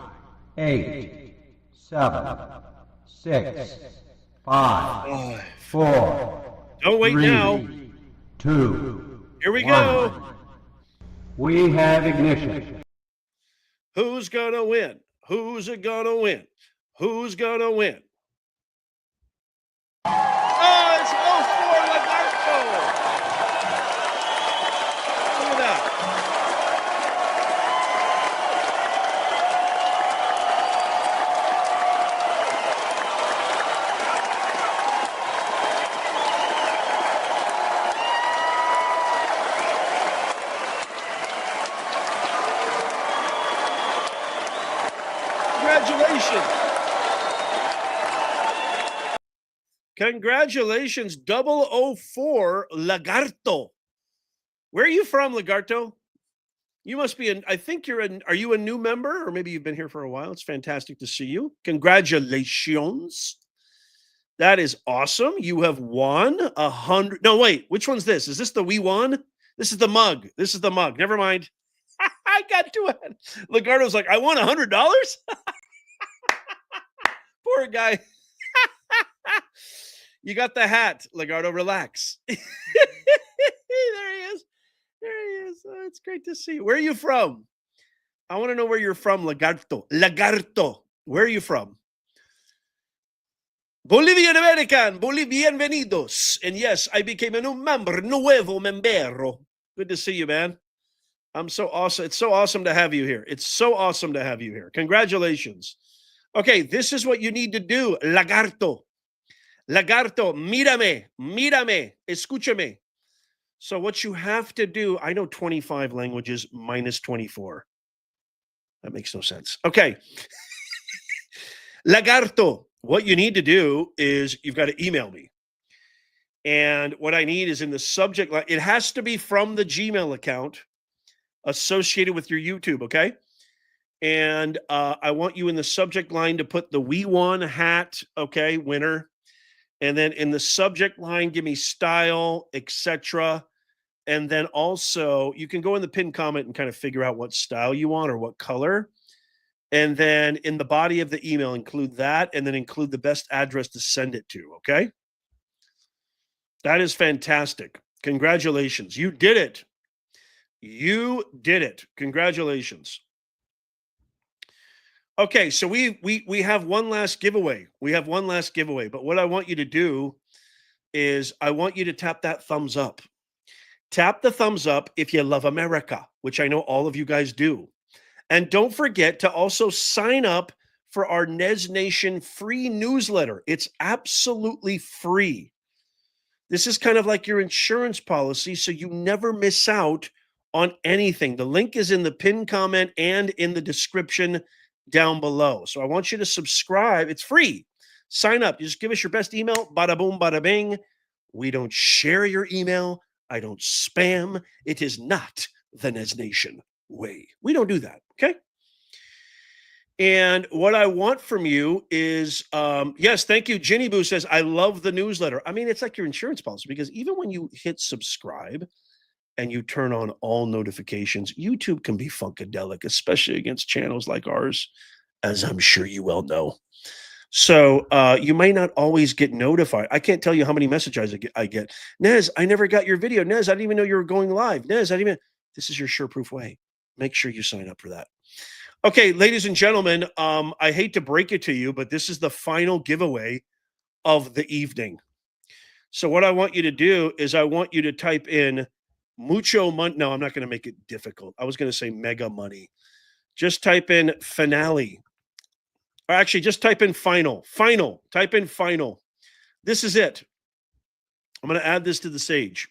8, 7, 6, 5, 4. Don't wait 3, now. 2. Here we 1. go. We have ignition. Who's gonna win? Who's it gonna win? Who's gonna win? Oh, it's 04 Lagarto. Look at that. Congratulations. Congratulations, 004 Lagarto. Where are you from, Lagarto? You must be I think are you a new member? Or maybe you've been here for a while. It's fantastic to see you. Congratulations. That is awesome. You have won 100. No, wait, which one's this? Is this the we won? This is the mug. This is the mug. Never mind. I got to it. Lagarto's like, I won $100? Poor guy. You got the hat, Lagarto. Relax. There he is. There he is. Oh, it's great to see you. Where are you from? I want to know where you're from, Lagarto. Lagarto. Where are you from? Bolivian American. Bienvenidos. And yes, I became a new member. Nuevo membero. Good to see you, man. I'm so awesome. It's so awesome to have you here. It's so awesome to have you here. Congratulations. Okay, this is what you need to do, Lagarto. Lagarto, mírame, escúchame. So what you have to do, I know 25 languages minus 24. That makes no sense. Okay. Lagarto, what you need to do is you've got to email me. And what I need is in the subject line, it has to be from the Gmail account associated with your YouTube, okay? And I want you in the subject line to put the We Won hat, okay, winner. And then in the subject line, give me style, etc. And then also, you can go in the pinned comment and kind of figure out what style you want or what color. And then in the body of the email, include that and then include the best address to send it to, okay? That is fantastic. Congratulations. You did it. You did it. Congratulations. Okay, so we have one last giveaway. We have one last giveaway, but what I want you to do is I want you to tap that thumbs up. Tap the thumbs up if you love America, which I know all of you guys do. And don't forget to also sign up for our Nez Nation free newsletter. It's absolutely free. This is kind of like your insurance policy, so you never miss out on anything. The link is in the pinned comment and in the description down below. So I want you to subscribe. It's free. Sign up. You just give us your best email. Bada boom, bada bing. We don't share your email. I don't spam. It is not the Nez Nation way. We don't do that. Okay. And what I want from you is, yes, thank you. Ginny Boo says, I love the newsletter. I mean, it's like your insurance policy because even when you hit subscribe and you turn on all notifications, YouTube can be funkadelic, especially against channels like ours, as I'm sure you well know. So you might not always get notified. I can't tell you how many messages I get. Nez, I never got your video. Nez, I didn't even know you were going live. Nez, I didn't even. This is your sure-proof way. Make sure you sign up for that. Okay, ladies and gentlemen, I hate to break it to you, but this is the final giveaway of the evening. So what I want you to do is I want you to type in mucho money. No, I'm not going to make it difficult. I was going to say mega money. Just type in finale. Or actually, just type in final. Final. Type in final. This is it. I'm going to add this to the stage.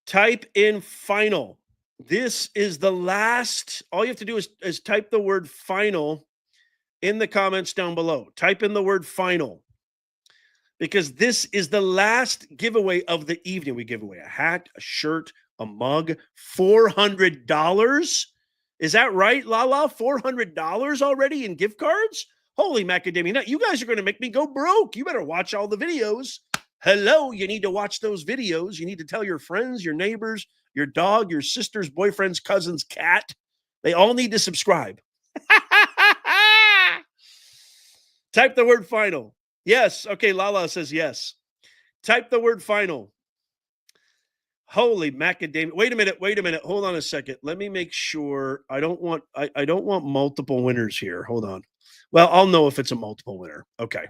Type in final. This is the last. All you have to do is type the word final in the comments down below. Type in the word final. Because this is the last giveaway of the evening. We give away a hat, a shirt, a mug, $400. Is that right, Lala? $400 already in gift cards? Holy macadamia nut. You guys are going to make me go broke. You better watch all the videos. Hello, you need to watch those videos. You need to tell your friends, your neighbors, your dog, your sister's boyfriend's cousin's cat. They all need to subscribe. Type the word final. Yes. Okay. Lala says yes. Type the word final. Holy macadamia. Wait a minute. Hold on a second. Let me make sure. I don't want multiple winners here. Hold on. Well, I'll know if it's a multiple winner. Okay.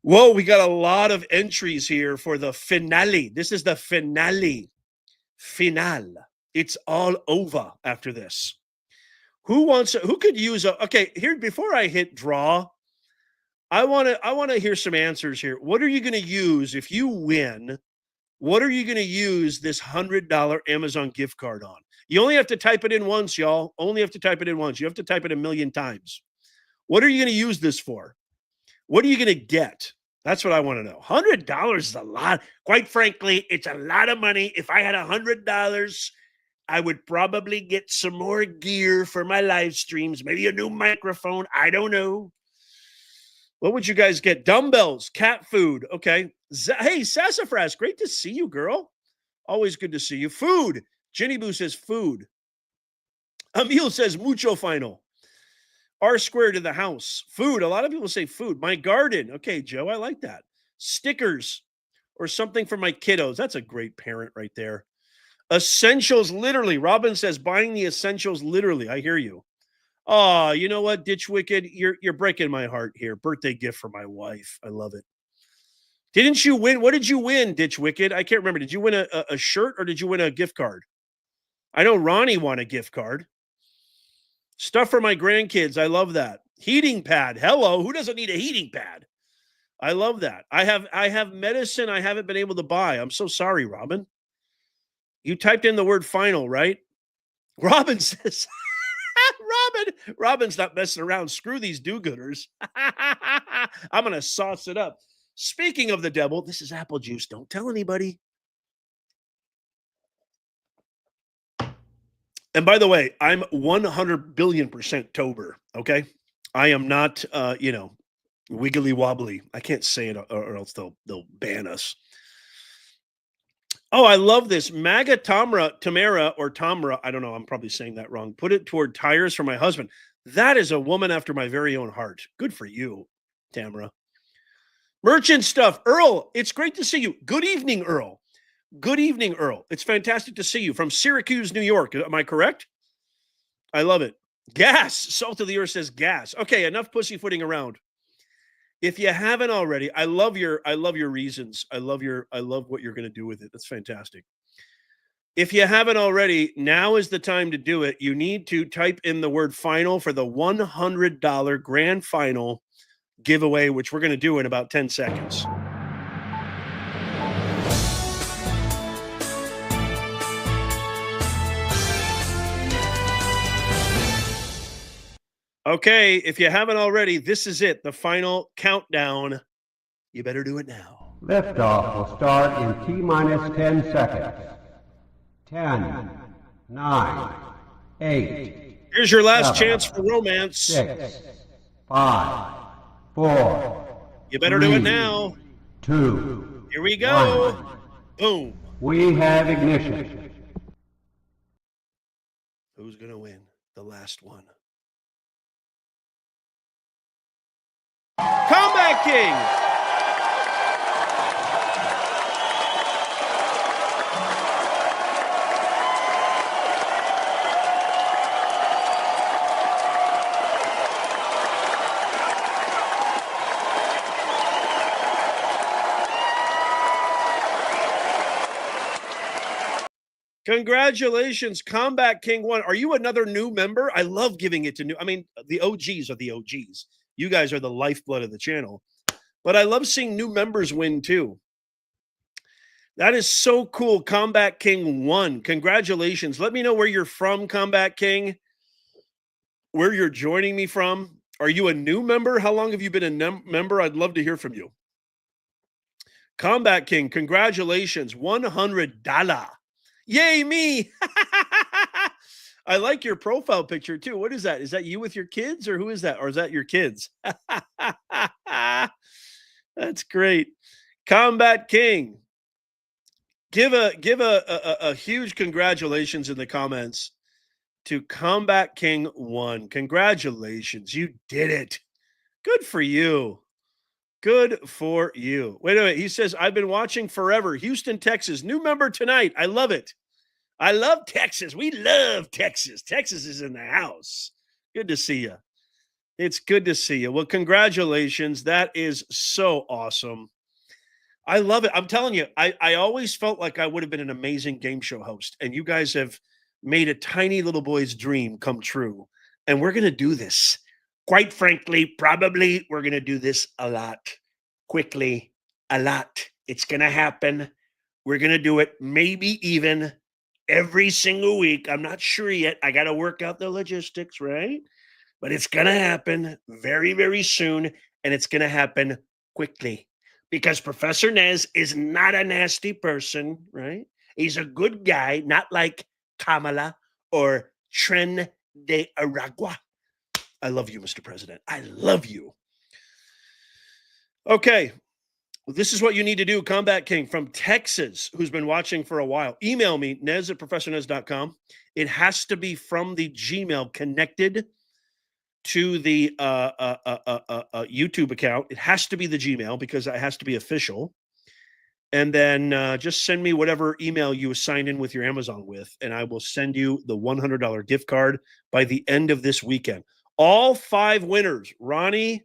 Whoa, we got a lot of entries here for the finale. This is the finale. Finale. It's all over after this. Who could use okay, here before I hit draw, I want to hear some answers here. What are you going to use if you win? What are you going to use this $100 Amazon gift card on? You only have to type it in once, y'all. Only have to type it in once. You have to type it a million times. What are you going to use this for? What are you going to get? That's what I want to know. $100 is a lot. Quite frankly, it's a lot of money. If I had $100, I would probably get some more gear for my live streams. Maybe a new microphone. I don't know. What would you guys get? Dumbbells, cat food. Okay. Hey, Sassafras, great to see you, girl. Always good to see you. Food. Jenny Boo says food. Emil says mucho final. R squared to the house. Food. A lot of people say food. My garden. Okay, Joe, I like that. Stickers or something for my kiddos. That's a great parent right there. Essentials, literally. Robin says buying the essentials, literally. I hear you. Oh, you know what, Ditch Wicked? You're breaking my heart here. Birthday gift for my wife. I love it. Didn't you win? What did you win, Ditch Wicked? I can't remember. Did you win a shirt or did you win a gift card? I know Ronnie won a gift card. Stuff for my grandkids. I love that. Heating pad. Hello. Who doesn't need a heating pad? I love that. I have medicine I haven't been able to buy. I'm so sorry, Robin. You typed in the word final, right? Robin says, Robin's not messing around. Screw these do-gooders. I'm going to sauce it up. Speaking of the devil, this is apple juice. Don't tell anybody. And by the way, I'm 100 billion% Tober, okay? I am not, wiggly wobbly. I can't say it or else they'll ban us. Oh, I love this. MAGA Tamara, I don't know. I'm probably saying that wrong. Put it toward tires for my husband. That is a woman after my very own heart. Good for you, Tamara. Merchant stuff. Earl, it's great to see you. Good evening, Earl. Good evening, Earl. It's fantastic to see you from Syracuse, New York. Am I correct? I love it. Gas. Salt of the earth says gas. Okay, enough pussyfooting around. If you haven't already, I love your reasons. I love what you're going to do with it. That's fantastic. If you haven't already, now is the time to do it. You need to type in the word final for the $100 grand final giveaway, which we're going to do in about 10 seconds. Okay, if you haven't already, this is it, the final countdown. You better do it now. Liftoff will start in T-minus 10 seconds. 10, 9, 8. Here's your last 7, chance for romance. 6, 5, 4. You better 3, do it now. 2. Here we go. 1. Boom. We have ignition. Who's going to win? The last one. Comeback King. Congratulations, Combat King 1. Are you another new member? I love giving it to new. I mean, the OGs are the OGs. You guys are the lifeblood of the channel. But I love seeing new members win too. That is so cool. Combat King 1. Congratulations. Let me know where you're from, Combat King. Where you're joining me from. Are you a new member? How long have you been a member? I'd love to hear from you. Combat King, congratulations. $100. Yay, me. I like your profile picture too. What is that? Is that you with your kids or who is that? Or is that your kids? That's great. Combat King. Give a huge congratulations in the comments to Combat King 1. Congratulations. You did it. Good for you. Good for you. Wait a minute. He says, I've been watching forever. Houston, Texas. New member tonight. I love it. I love Texas. We love Texas. Texas is in the house. Good to see you. It's good to see you. Well, congratulations. That is so awesome. I love it. I'm telling you, I always felt like I would have been an amazing game show host, and you guys have made a tiny little boy's dream come true. And we're going to do this. Quite frankly, probably we're going to do this a lot, quickly, a lot. It's going to happen. We're going to do it maybe even every single week. I'm not sure yet. I got to work out the logistics, right? But it's going to happen very, very soon, and it's going to happen quickly because Professor Nez is not a nasty person, right? He's a good guy, not like Kamala or Tren de Aragua. I love you, Mr. President. I love you. Okay. Well, this is what you need to do, Combat King from Texas, who's been watching for a while. Email me, nez@professornez.com. It has to be from the Gmail connected to the YouTube account. It has to be the Gmail because it has to be official. And then just send me whatever email you signed in with your Amazon with, and I will send you the $100 gift card by the end of this weekend. All 5 winners, Ronnie,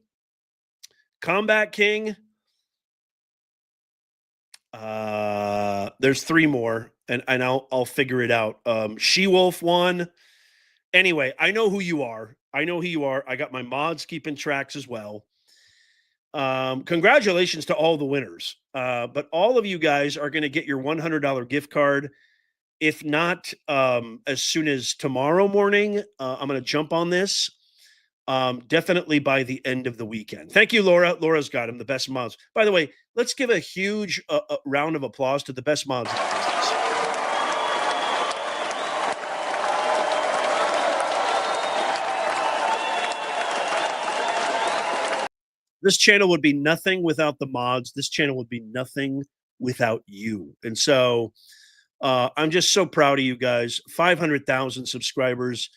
Combat King, there's 3 more, and I'll figure it out. She-Wolf won. Anyway, I know who you are. I got my mods keeping tracks as well. Congratulations to all the winners. But all of you guys are going to get your $100 gift card. If not, as soon as tomorrow morning, I'm going to jump on this. Definitely by the end of the weekend. Thank you, Laura. Laura's got him, the best mods. By the way, let's give a huge round of applause to the best mods in the business. This channel would be nothing without the mods. This channel would be nothing without you. And so I'm just so proud of you guys. 500,000 subscribers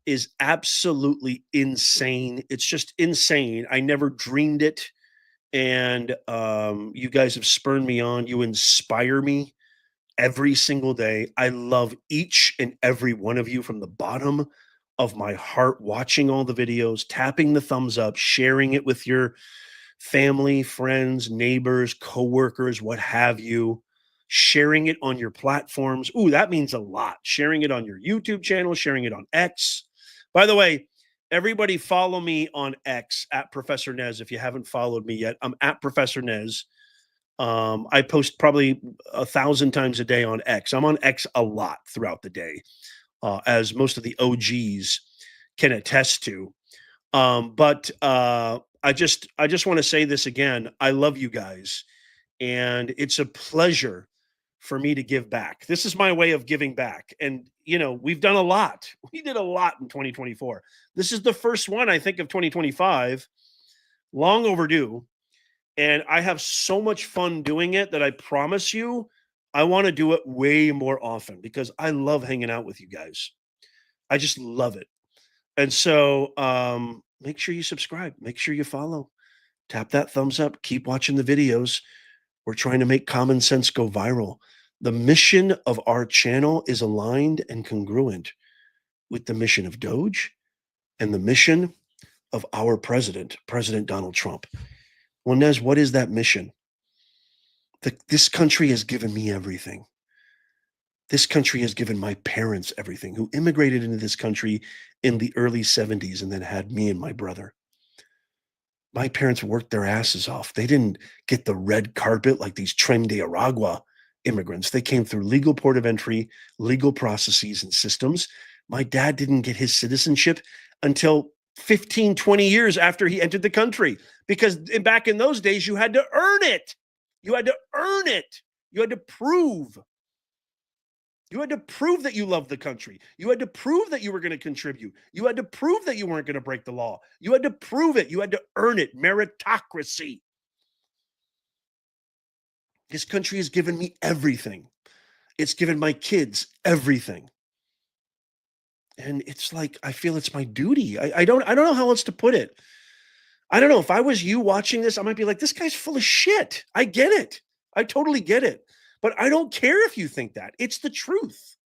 is absolutely insane. It's just insane. I never dreamed it. And you guys have spurned me on. You inspire me every single day. I love each and every one of you from the bottom of my heart, watching all the videos, tapping the thumbs up, sharing it with your family, friends, neighbors, coworkers, what have you, sharing it on your platforms. Ooh, that means a lot. Sharing it on your YouTube channel, sharing it on X. By the way, everybody follow me on X at Professor Nez. If you haven't followed me yet, I'm at Professor Nez. I post probably 1,000 times a day on X. I'm on X a lot throughout the day. As most of the OGs can attest to. But I just want to say this again. I love you guys, and it's a pleasure for me to give back. This is my way of giving back. And, we've done a lot. We did a lot in 2024. This is the first one, I think, of 2025. Long overdue. And I have so much fun doing it that I promise you, I want to do it way more often because I love hanging out with you guys. I just love it. And so make sure you subscribe. Make sure you follow. Tap that thumbs up. Keep watching the videos. We're trying to make common sense go viral. The mission of our channel is aligned and congruent with the mission of Doge and the mission of our president, President Donald Trump. Well, Nez, what is that mission? This country has given me everything. This country has given my parents everything, who immigrated into this country in the early 70s and then had me and my brother. My parents worked their asses off. They didn't get the red carpet like these Tren de Aragua immigrants. They came through legal port of entry, legal processes and systems. My dad didn't get his citizenship until 15, 20 years after he entered the country, because back in those days, you had to earn it. You had to earn it. You had to prove. You had to prove that you loved the country. You had to prove that you were going to contribute. You had to prove that you weren't going to break the law. You had to prove it. You had to earn it. Meritocracy. This country has given me everything. It's given my kids everything. And it's like, I feel it's my duty. I don't know how else to put it. I don't know. If I was you watching this, I might be like, this guy's full of shit. I get it. I totally get it. But I don't care if you think that. It's the truth.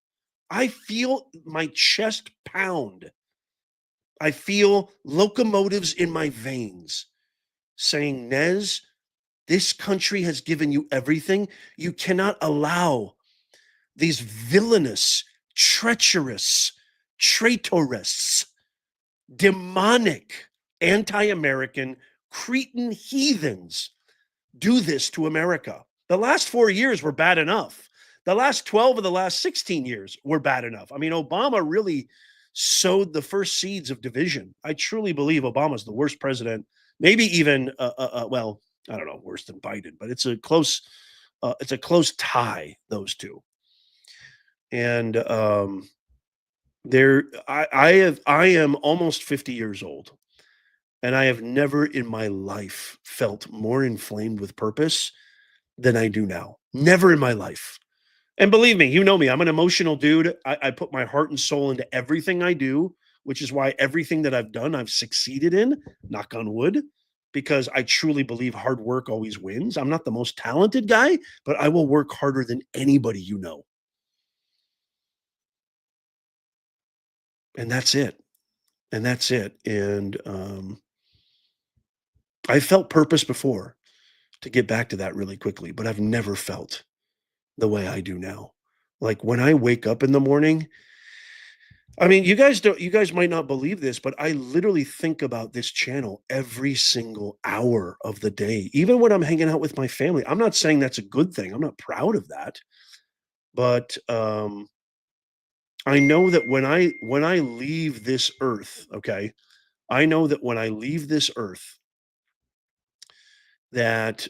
I feel my chest pound. I feel locomotives in my veins saying, Nez, this country has given you everything. You cannot allow these villainous, treacherous, traitorous, demonic, anti-American, cretin heathens do this to America. The last 4 years were bad enough. The last 12 of the last 16 years were bad enough. I mean, Obama really sowed the first seeds of division. I truly believe Obama's the worst president, maybe even, well, I don't know, worse than Biden, but it's a close tie, those two. And I am almost 50 years old, and I have never in my life felt more inflamed with purpose than I do now. Never in my life. And believe me, you know me, I'm an emotional dude. I put my heart and soul into everything I do, which is why everything that I've done, I've succeeded in, knock on wood, because I truly believe hard work always wins. I'm not the most talented guy, but I will work harder than anybody you know. And that's it. And that's it. And I felt purpose before, to get back to that really quickly, but I've never felt the way I do now. Like when I wake up in the morning, I mean, you guys might not believe this, but I literally think about this channel every single hour of the day, even when I'm hanging out with my family. I'm not saying that's a good thing. I'm not proud of that. But I know that when I leave this earth, okay, I know that when I leave this earth, that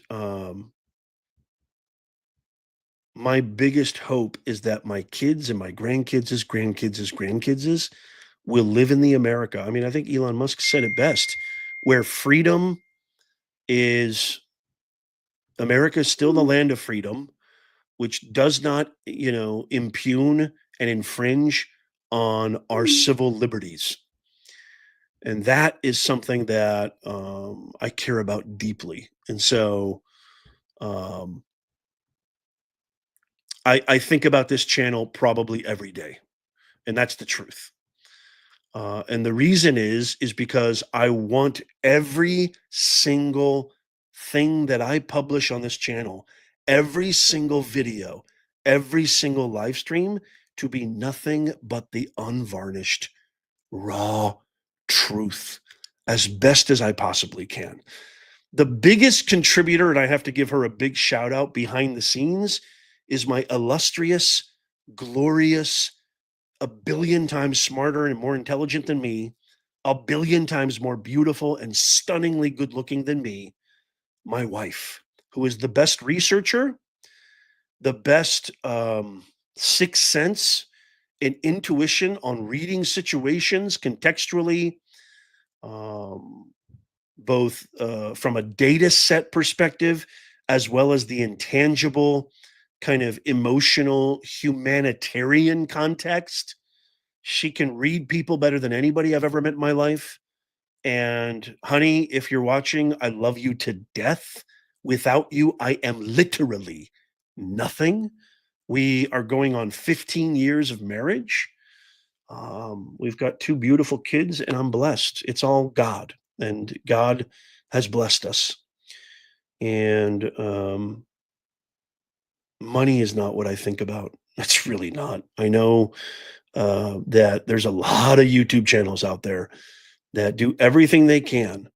my biggest hope is that my kids and my grandkids' will live in the America. I mean, I think Elon Musk said it best, where freedom is America is still the land of freedom, which does not, impugn and infringe on our civil liberties. And that is something that I care about deeply. And so I think about this channel probably every day. And that's the truth. And the reason is because I want every single thing that I publish on this channel, every single video, every single live stream to be nothing but the unvarnished, raw truth as best as I possibly can. The biggest contributor, and I have to give her a big shout out behind the scenes, is my illustrious, glorious, a billion times smarter and more intelligent than me, a billion times more beautiful and stunningly good looking than me, my wife, who is the best researcher, the best sixth sense and intuition on reading situations contextually, both from a data set perspective, as well as the intangible kind of emotional humanitarian context. She can read people better than anybody I've ever met in my life. And honey, if you're watching, I love you to death. Without you, I am literally nothing. We are going on 15 years of marriage. We've got 2 beautiful kids, and I'm blessed. It's all God, and God has blessed us. And money is not what I think about. It's really not. I know that there's a lot of YouTube channels out there that do everything they can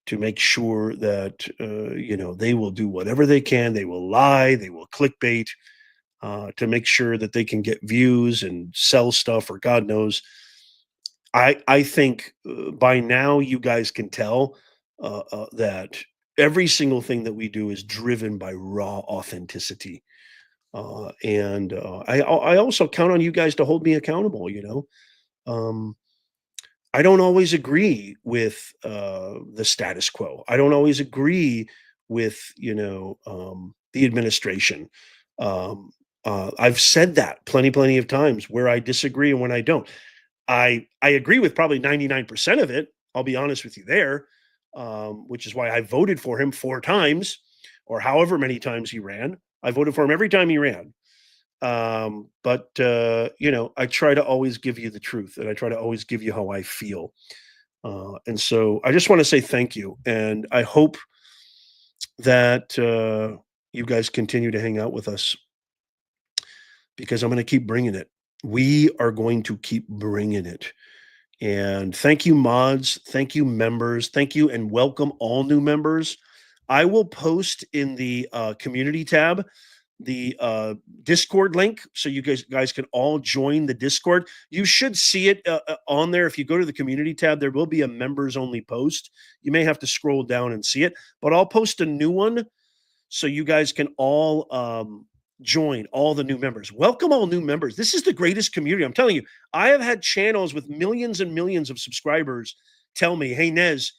to make sure that they will do whatever they can. They will lie. They will clickbait to make sure that they can get views and sell stuff, or God knows. I think by now you guys can tell that every single thing that we do is driven by raw authenticity. I also count on you guys to hold me accountable. I don't always agree with the status quo. I don't always agree with the administration. I've said that plenty of times where I disagree and when I don't. I agree with probably 99% of it. I'll be honest with you there. which is why I voted for him 4 times or however many times he ran. I voted for him every time he ran. But I try to always give you the truth, and I try to always give you how I feel. And so I just want to say thank you. And I hope that you guys continue to hang out with us, because I'm going to keep bringing it. We are going to keep bringing it. And thank you, mods. Thank you, members. Thank you, and welcome all new members. I will post in the community tab the Discord link, so you guys can all join the Discord. You should see it on there. If you go to the community tab, there will be a members only post. You may have to scroll down and see it, but I'll post a new one so you guys can all join, all the new members. Welcome all new members. This is the greatest community. I'm telling you, I have had channels with millions and millions of subscribers tell me, hey, Nez,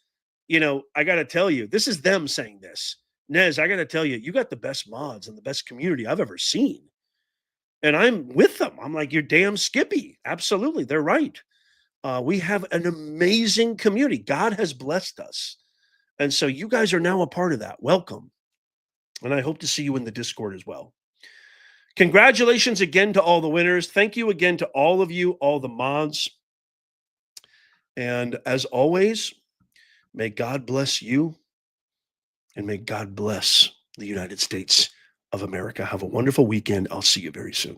I got to tell you, this is them saying this. Nez, I got to tell you, you got the best mods and the best community I've ever seen. And I'm with them. I'm like, you're damn Skippy. Absolutely. They're right. We have an amazing community. God has blessed us. And so you guys are now a part of that. Welcome. And I hope to see you in the Discord as well. Congratulations again to all the winners. Thank you again to all of you, all the mods. And as always, may God bless you, and may God bless the United States of America. Have a wonderful weekend. I'll see you very soon.